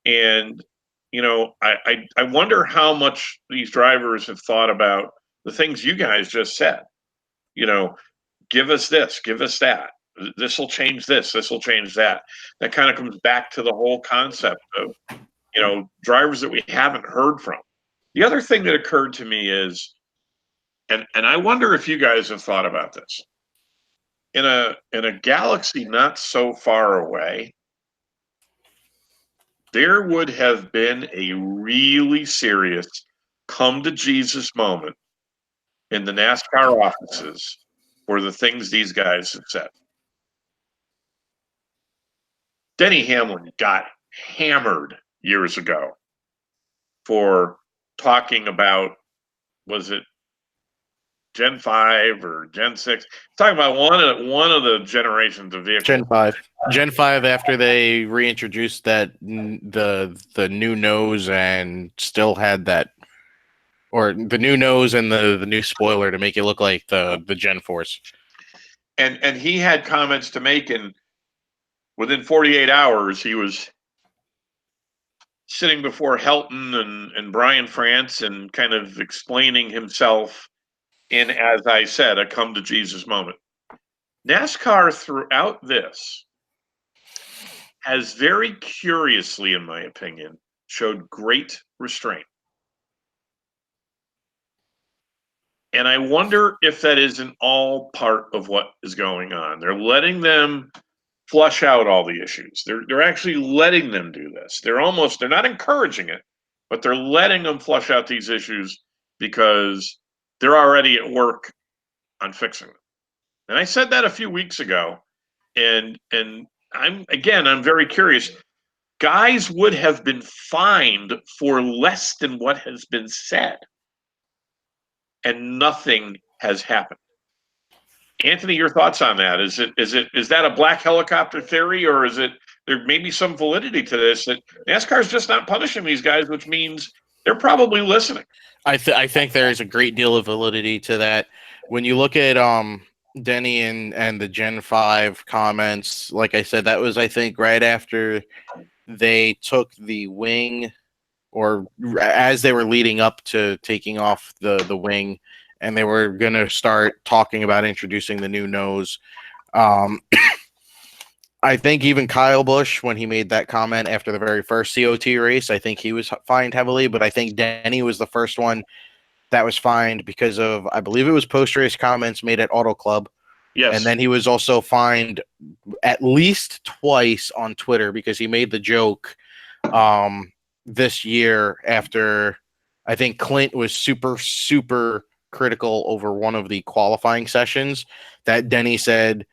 And, I wonder how much these drivers have thought about the things you guys just said. Give us this, give us that. This will change this. This will change that. That kind of comes back to the whole concept of, drivers that we haven't heard from. The other thing that occurred to me is, and I wonder if you guys have thought about this. In a galaxy not so far away, there would have been a really serious come to Jesus moment in the NASCAR offices for the things these guys have said. Denny Hamlin got hammered years ago for talking about, was it Gen 5 or Gen 6? Talking about one of the generations of vehicles. Gen 5 after they reintroduced that the new nose and still had that, or the new nose and the new spoiler to make it look like the Gen Force. And he had comments to make, and within 48 hours he was sitting before Helton and Brian France and kind of explaining himself in, as I said, a come to Jesus moment. NASCAR throughout this has very curiously, in my opinion, showed great restraint. And I wonder if that isn't all part of what is going on. They're letting them flush out all the issues. They're actually letting them do this. They're not encouraging it, but they're letting them flush out these issues because they're already at work on fixing them. And I said that a few weeks ago, and I'm very curious. Guys would have been fined for less than what has been said, and nothing has happened. Anthony, your thoughts on that? Is that a black helicopter theory, or is it there may be some validity to this that NASCAR is just not punishing these guys, which means they're probably listening? I think there is a great deal of validity to that. When you look at Denny and the Gen 5 comments, like I said, that was, I think, right after they took the wing, or as they were leading up to taking off the wing, and they were going to start talking about introducing the new nose. I think even Kyle Busch, when he made that comment after the very first COT race, I think he was fined heavily, but I think Denny was the first one that was fined because of, I believe it was post-race comments made at Auto Club. Yes. And then he was also fined at least twice on Twitter because he made the joke this year after, I think Clint was super, super critical over one of the qualifying sessions that Denny said,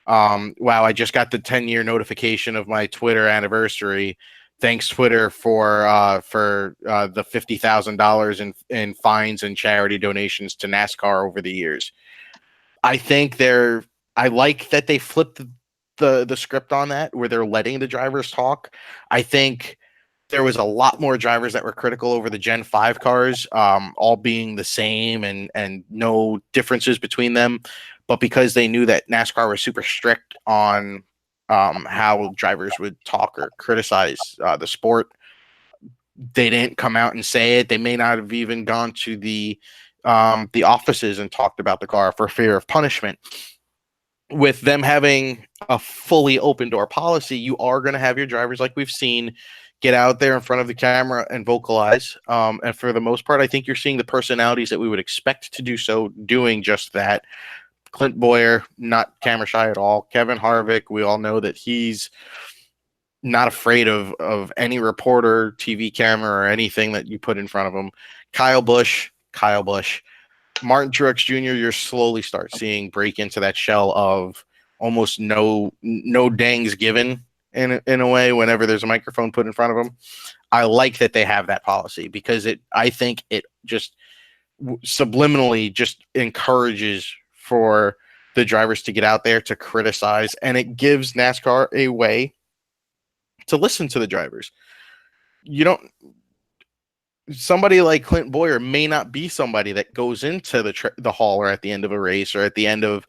wow, I just got the 10-year notification of my Twitter anniversary. Thanks, Twitter, for the $50,000 in fines and charity donations to NASCAR over the years. I think I like that they flipped the script on that, where they're letting the drivers talk. I think there was a lot more drivers that were critical over the Gen 5 cars, all being the same and no differences between them. But because they knew that NASCAR was super strict on how drivers would talk or criticize the sport, they didn't come out and say it. They may not have even gone to the offices and talked about the car for fear of punishment. With them having a fully open door policy, you are going to have your drivers, like we've seen, get out there in front of the camera and vocalize. And for the most part, I think you're seeing the personalities that we would expect to do so doing just that. Clint Boyer, not camera shy at all. Kevin Harvick, we all know that he's not afraid of any reporter, TV camera, or anything that you put in front of him. Kyle Busch. Martin Truex Jr., you're slowly start seeing break into that shell of almost no dangs given in a way whenever there's a microphone put in front of them. I like that they have that policy because I think it just subliminally just encourages for the drivers to get out there to criticize, and it gives NASCAR a way to listen to the drivers. You don't Somebody like Clint Boyer may not be somebody that goes into the hauler at the end of a race or at the end of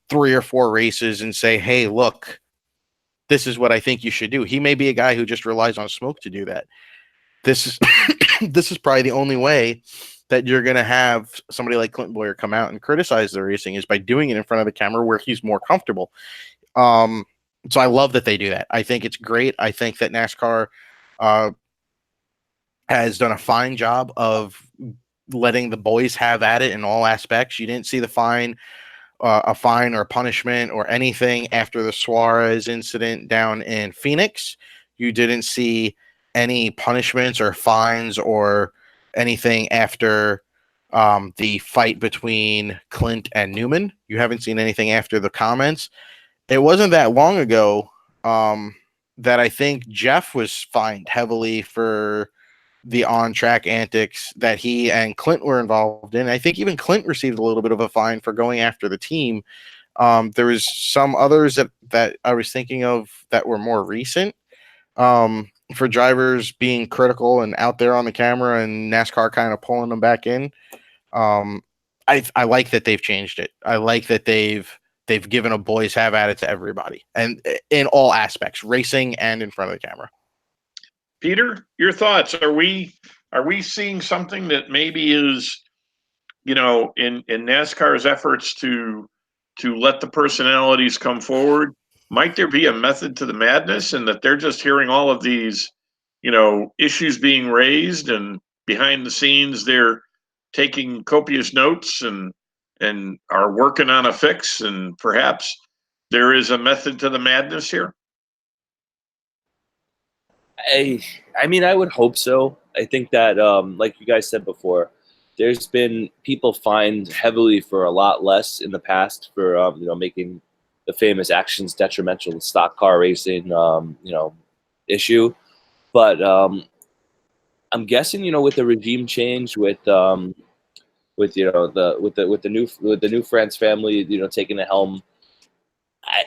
3 or 4 races and say, hey, look, this is what I think you should do. He may be a guy who just relies on smoke to do that. This is this is probably the only way that you're going to have somebody like Clint Boyer come out and criticize the racing, is by doing it in front of the camera where he's more comfortable. So I love that they do that. I think it's great. I think that NASCAR has done a fine job of letting the boys have at it in all aspects. You didn't see a fine or a punishment or anything after the Suarez incident down in Phoenix. You didn't see any punishments or fines or anything after the fight between Clint and Newman. You haven't seen anything after the comments. It wasn't that long ago that I think Jeff was fined heavily for the on-track antics that he and Clint were involved in. I think even Clint received a little bit of a fine for going after the team. There was some others that I was thinking of that were more recent, for drivers being critical and out there on the camera, and NASCAR kind of pulling them back in. I like that they've changed it. I like that they've given a boys have at it to everybody, and in all aspects, racing and in front of the camera. Peter, your thoughts? Are we seeing something that maybe is, in NASCAR's efforts to let the personalities come forward? Might there be a method to the madness, and that they're just hearing all of these, issues being raised, and behind the scenes they're taking copious notes and are working on a fix, and perhaps there is a method to the madness here? I mean, I would hope so. I think that, like you guys said before, there's been people fined heavily for a lot less in the past for, making the famous actions detrimental to stock car racing, issue. But I'm guessing, with the regime change, with the new France family, taking the helm,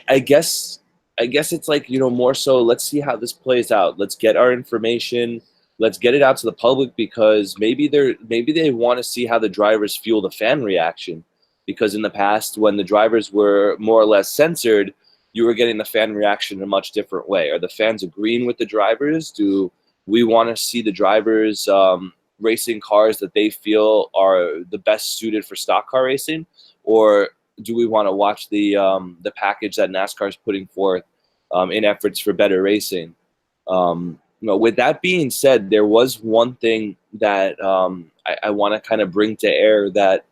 I guess it's like, more so, let's see how this plays out. Let's get our information. Let's get it out to the public, because maybe they want to see how the drivers fuel the fan reaction. Because in the past, when the drivers were more or less censored, you were getting the fan reaction in a much different way. Are the fans agreeing with the drivers? Do we want to see the drivers racing cars that they feel are the best suited for stock car racing? Or do we want to watch the package that NASCAR is putting forth in efforts for better racing? With that being said, there was one thing that I want to kind of bring to air that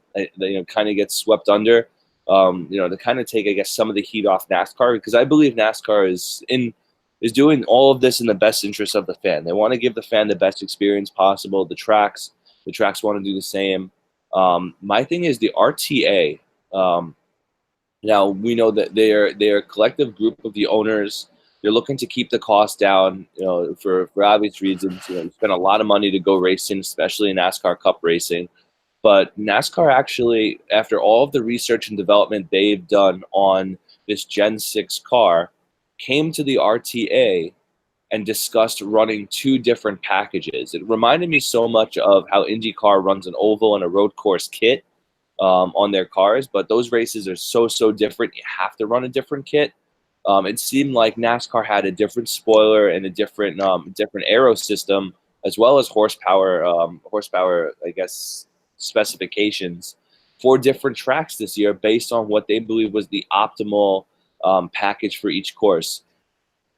kind of gets swept under, to kind of take, I guess, some of the heat off NASCAR, because I believe NASCAR is doing all of this in the best interest of the fan. They want to give the fan the best experience possible. The tracks want to do the same. My thing is the RTA. Now we know that they're a collective group of the owners. They're looking to keep the cost down, for obvious reasons. You spend a lot of money to go racing, especially in NASCAR Cup racing. But NASCAR actually, after all of the research and development they've done on this Gen 6 car, came to the RTA and discussed running 2 different packages. It reminded me so much of how IndyCar runs an oval and a road course kit on their cars, but those races are so different. You have to run a different kit. It seemed like NASCAR had a different spoiler and a different aero system, as well as horsepower, I guess, specifications for different tracks this year, based on what they believe was the optimal package for each course.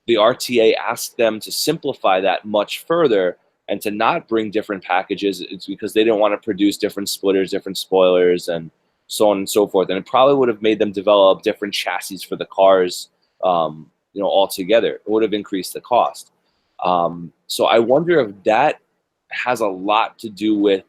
The RTA asked them to simplify that much further and to not bring different packages. It's because they didn't want to produce different splitters, different spoilers, and so on and so forth. And it probably would have made them develop different chassis for the cars, altogether. It would have increased the cost. So I wonder if that has a lot to do with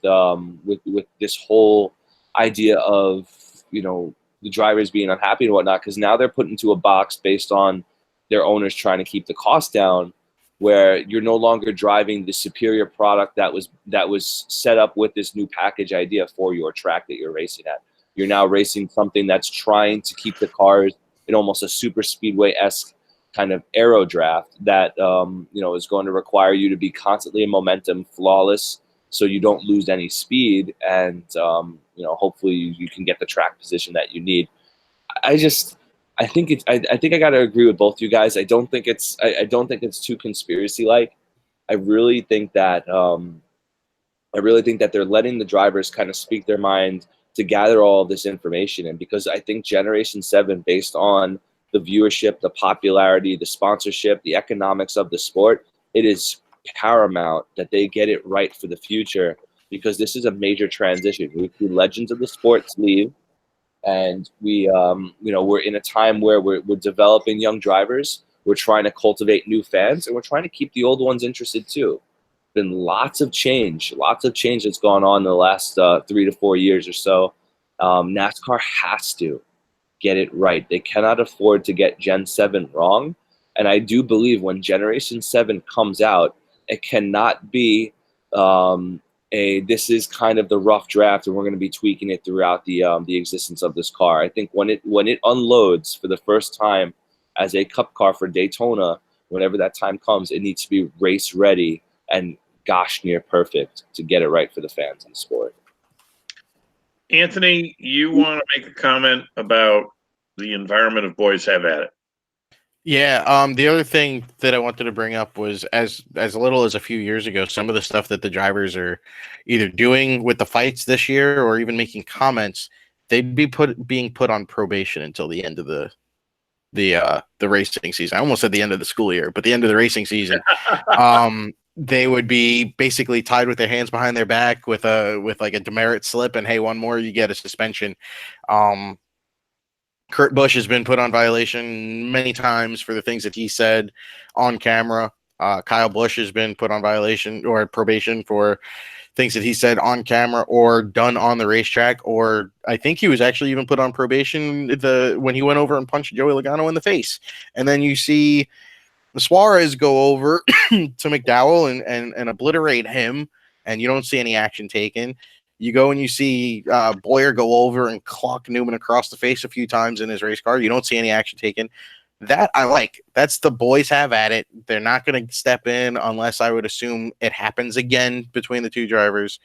this whole idea of, the drivers being unhappy and whatnot, because now they're put into a box based on their owners trying to keep the cost down, where you're no longer driving the superior product that was set up with this new package idea for your track that you're racing at. You're now racing something that's trying to keep the cars in almost a super speedway-esque kind of aero draft that is going to require you to be constantly in momentum, flawless, so you don't lose any speed, and hopefully you can get the track position that you need. I think I got to agree with both you guys. I don't think it's too conspiracy like. I really think that they're letting the drivers kind of speak their mind to gather all of this information. And because I think Generation 7, based on the viewership, the popularity, the sponsorship, the economics of the sport, it is paramount that they get it right for the future, because this is a major transition. We see legends of the sports leave, and we're in a time where we're developing young drivers. We're trying to cultivate new fans, and we're trying to keep the old ones interested too. Been lots of change that's gone on in the last 3 to 4 years or so. NASCAR has to get it right. They cannot afford to get Gen 7 wrong. And I do believe when Generation 7 comes out, it cannot be this is kind of the rough draft and we're going to be tweaking it throughout the existence of this car. I think when it unloads for the first time as a cup car for Daytona, whenever that time comes, it needs to be race ready and gosh near perfect to get it right for the fans in the sport. Anthony, you want to make a comment about the environment of Boys Have At It? Yeah, the other thing that I wanted to bring up was as little as a few years ago, some of the stuff that the drivers are either doing with the fights this year or even making comments, they'd be being put on probation until the end of the racing season. I almost said the end of the school year, but the end of the racing season. They would be basically tied with their hands behind their back with like a demerit slip, and hey, one more, you get a suspension. Kurt Busch has been put on violation many times for the things that he said on camera. Kyle Busch has been put on violation or probation for things that he said on camera or done on the racetrack. Or I think he was actually even put on probation when he went over and punched Joey Logano in the face. And then you see Suarez go over to McDowell and obliterate him, and you don't see any action taken. You go and you see Boyer go over and clock Newman across the face a few times in his race car. You don't see any action taken. That I like. That's the Boys Have At It. They're not going to step in unless I would assume it happens again between the two drivers.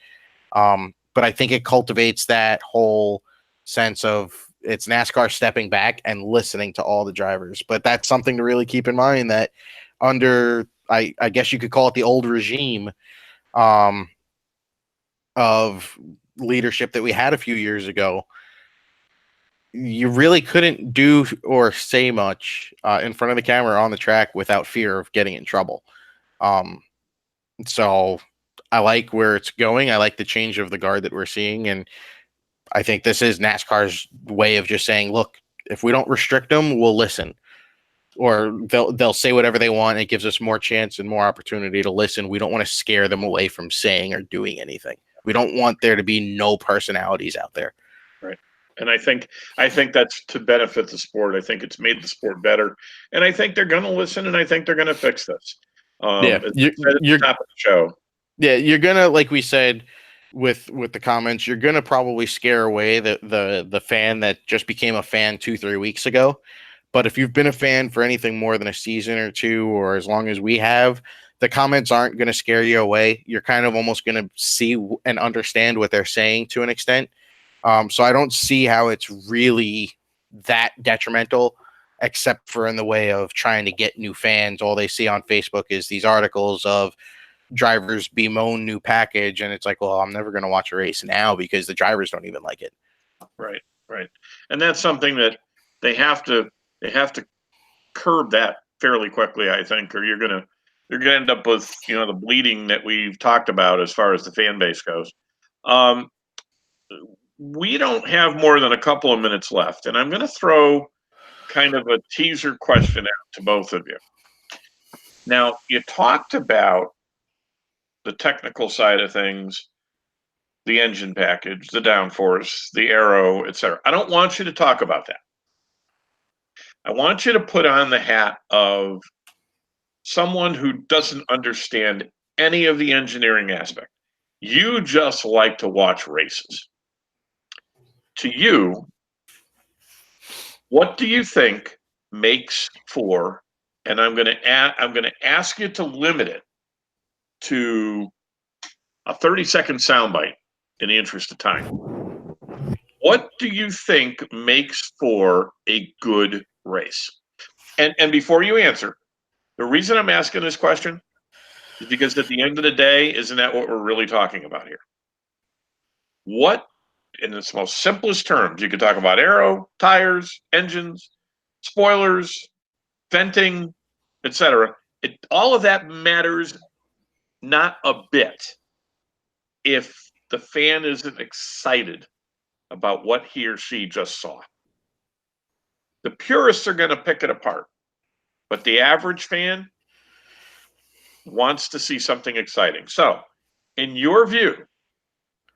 But I think it cultivates that whole sense of it's NASCAR stepping back and listening to all the drivers. But that's something to really keep in mind, that under, I guess you could call it the old regime, of leadership that we had a few years ago, you really couldn't do or say much in front of the camera on the track without fear of getting in trouble. So I like where it's going. I like the change of the guard that we're seeing. And I think this is NASCAR's way of just saying, look, if we don't restrict them, we'll listen. Or they'll say whatever they want. It gives us more chance and more opportunity to listen. We don't want to scare them away from saying or doing anything. We don't want there to be no personalities out there. Right. And I think that's to benefit the sport. I think it's made the sport better. And I think they're going to listen, and I think they're going to fix this. You're top of the show. Yeah, you're going to, like we said, with the comments, you're going to probably scare away the fan that just became a fan 2-3 weeks ago. But if you've been a fan for anything more than a season or two, or as long as we have, the comments aren't going to scare you away. You're kind of almost going to see and understand what they're saying to an extent. So I don't see how it's really that detrimental, except for in the way of trying to get new fans. All they see on Facebook is these articles of drivers bemoan new package, and it's like, well, I'm never going to watch a race now because the drivers don't even like it. Right. And that's something that they have to curb that fairly quickly, I think, or you're going to end up with, the bleeding that we've talked about as far as the fan base goes. We don't have more than a couple of minutes left, and I'm going to throw kind of a teaser question out to both of you. Now, you talked about the technical side of things, the engine package, the downforce, the aero, etc. I don't want you to talk about that. I want you to put on the hat of someone who doesn't understand any of the engineering aspect. You just like to watch races. to you, what do you think makes for, and I'm going to ask you to limit it to a 30-second soundbite in the interest of time. What do you think makes for a good race? And before you answer, the reason I'm asking this question is because at the end of the day, isn't that what we're really talking about here? What, in its most simplest terms, you could talk about aero, tires, engines, spoilers, venting, etc. All of that matters not a bit if the fan isn't excited about what he or she just saw. The purists are going to pick it apart, but the average fan wants to see something exciting. So, in your view,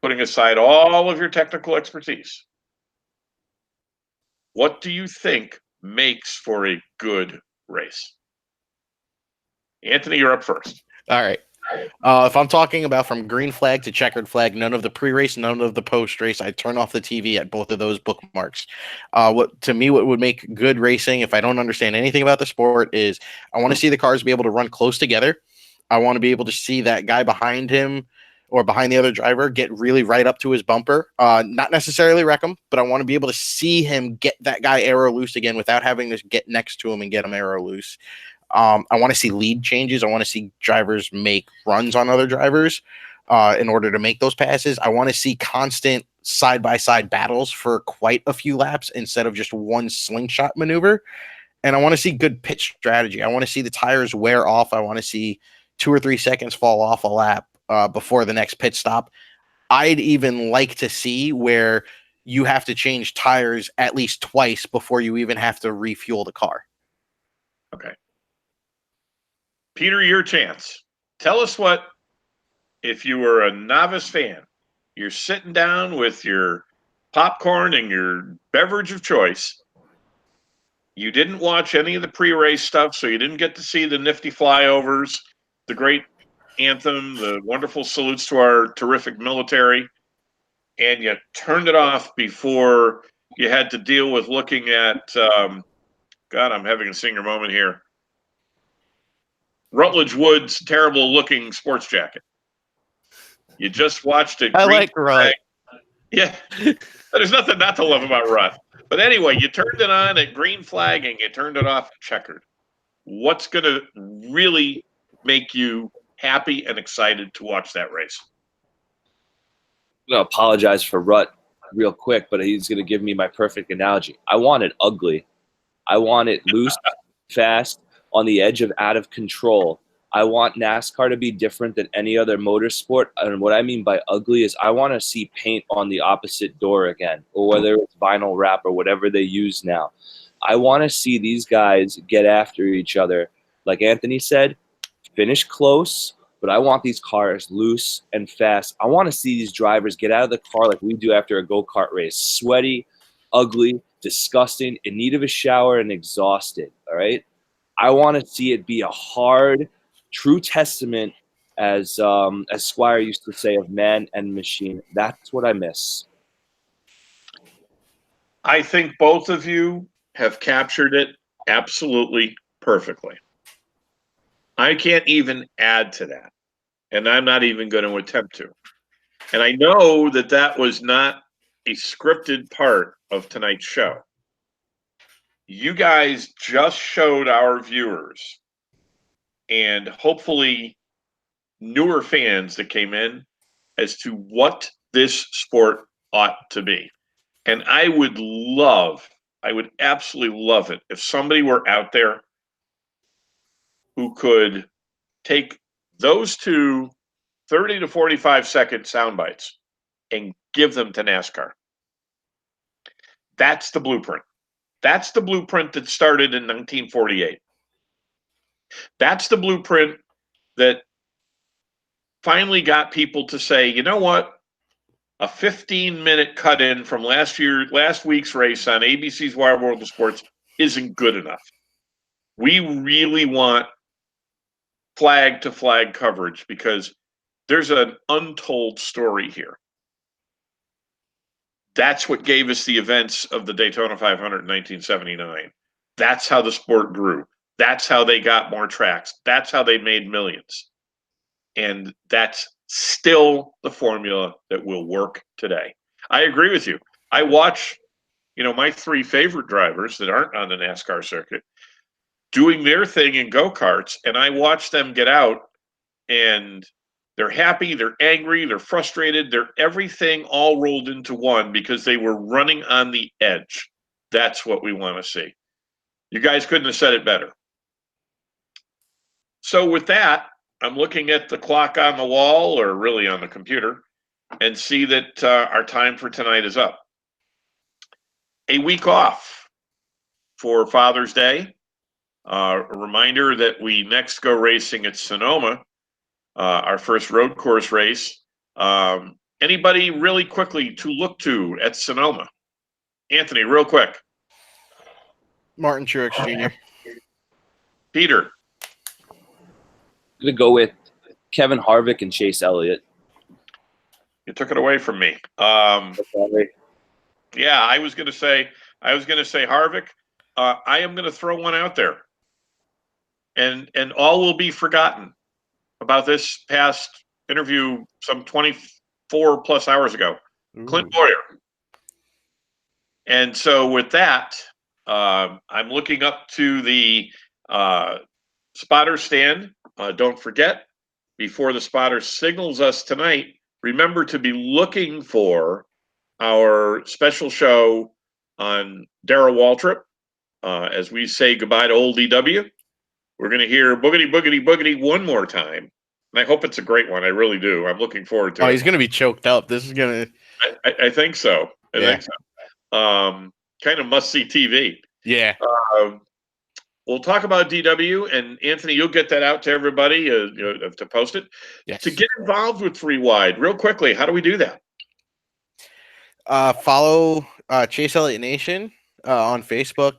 putting aside all of your technical expertise, what do you think makes for a good race? Anthony, you're up first. All right. If I'm talking about from green flag to checkered flag, none of the pre-race, none of the post-race, I turn off the TV at both of those bookmarks. What would make good racing, if I don't understand anything about the sport, is I want to see the cars be able to run close together. I want to be able to see that guy behind him or behind the other driver get really right up to his bumper. Not necessarily wreck him, but I want to be able to see him get that guy aero loose again without having to get next to him and get him aero loose. I want to see lead changes. I want to see drivers make runs on other drivers in order to make those passes. I want to see constant side-by-side battles for quite a few laps instead of just one slingshot maneuver. And I want to see good pit strategy. I want to see the tires wear off. I want to see 2 or 3 seconds fall off a lap before the next pit stop. I'd even like to see where you have to change tires at least twice before you even have to refuel the car. Okay. Peter, your chance. Tell us what, if you were a novice fan, you're sitting down with your popcorn and your beverage of choice. You didn't watch any of the pre-race stuff, so you didn't get to see the nifty flyovers, the great anthem, the wonderful salutes to our terrific military, and you turned it off before you had to deal with looking at, God, I'm having a senior moment here, Rutledge Wood's terrible-looking sports jacket. You just watched it. I like Rutt. Yeah, there's nothing not to love about Rutt. But anyway, you turned it on at green flag and you turned it off at checkered. What's going to really make you happy and excited to watch that race? I'm going to apologize for Rutt real quick, but he's going to give me my perfect analogy. I want it ugly. I want it loose, fast, on the edge of out of control. I want NASCAR to be different than any other motorsport. And what I mean by ugly is I want to see paint on the opposite door again, or whether it's vinyl wrap or whatever they use now. I want to see these guys get after each other. Like Anthony said, finish close, but I want these cars loose and fast. I want to see these drivers get out of the car like we do after a go-kart race, sweaty, ugly, disgusting, in need of a shower, and exhausted, all right? I want to see it be a hard, true testament, as Squire used to say, of man and machine. That's what I miss. I think both of you have captured it absolutely perfectly. I can't even add to that, and I'm not even going to attempt to. And I know that that was not a scripted part of tonight's show. You guys just showed our viewers and hopefully newer fans that came in as to what this sport ought to be. And I would absolutely love it if somebody were out there who could take those two 30 to 45 second sound bites and give them to NASCAR. That's the blueprint. That's the blueprint that started in 1948. That's the blueprint that finally got people to say, you know what? A 15-minute cut-in from last week's race on ABC's Wide World of Sports isn't good enough. We really want flag-to-flag coverage because there's an untold story here. That's what gave us the events of the Daytona 500 in 1979. That's how the sport grew. That's how they got more tracks. That's how they made millions. And that's still the formula that will work today. I agree with you. I watch, my three favorite drivers that aren't on the NASCAR circuit doing their thing in go-karts, and I watch them get out, and they're happy, they're angry, they're frustrated, they're everything all rolled into one because they were running on the edge. That's what we want to see. You guys couldn't have said it better. So with that, I'm looking at the clock on the wall, or really on the computer, and see that our time for tonight is up. A week off for Father's Day. A reminder that we next go racing at Sonoma, our first road course race. Anybody really quickly to look to at Sonoma? Anthony, real quick. Martin Truex Jr. Peter. I'm going to go with Kevin Harvick and Chase Elliott. You took it away from me. Yeah, I was going to say Harvick. I am going to throw one out there. And all will be forgotten about this past interview some 24 plus hours ago. Ooh. Clint Bowyer. And so with that, I'm looking up to the spotter stand. Don't forget, before the spotter signals us tonight, remember to be looking for our special show on Darrell Waltrip as we say goodbye to old DW. We're going to hear Boogity, Boogity, Boogity one more time. And I hope it's a great one. I really do. I'm looking forward to it. Oh, he's going to be choked up. This is going to... I think so. I think so. Kind of must-see TV. Yeah. We'll talk about DW, and Anthony, you'll get that out to everybody to post it. Yes. To get involved with 3 Wide, real quickly, how do we do that? Follow Chase Elliott Nation on Facebook.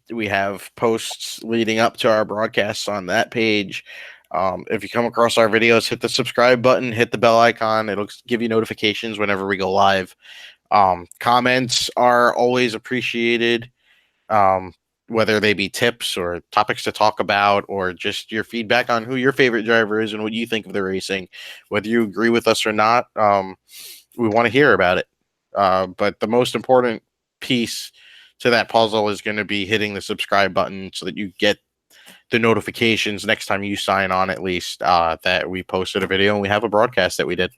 We have posts leading up to our broadcasts on that page. If you come across our videos, hit the subscribe button, hit the bell icon. It'll give you notifications whenever we go live. Comments are always appreciated, whether they be tips or topics to talk about, or just your feedback on who your favorite driver is and what you think of the racing. Whether you agree with us or not, we want to hear about it. But the most important piece to that puzzle is going to be hitting the subscribe button so that you get the notifications next time you sign on, at least, that we posted a video and we have a broadcast that we did.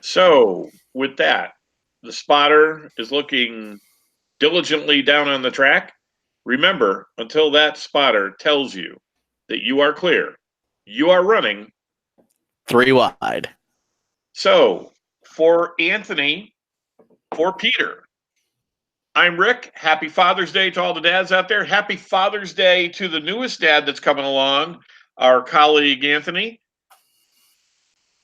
So with that, the spotter is looking diligently down on the track. Remember, until that spotter tells you that you are clear, you are running 3 wide. So for Anthony, for Peter, I'm Rick. Happy Father's Day to all the dads out there. Happy Father's Day to the newest dad that's coming along, our colleague Anthony.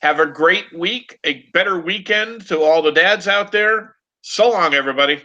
Have a great week, a better weekend to all the dads out there. So long, everybody.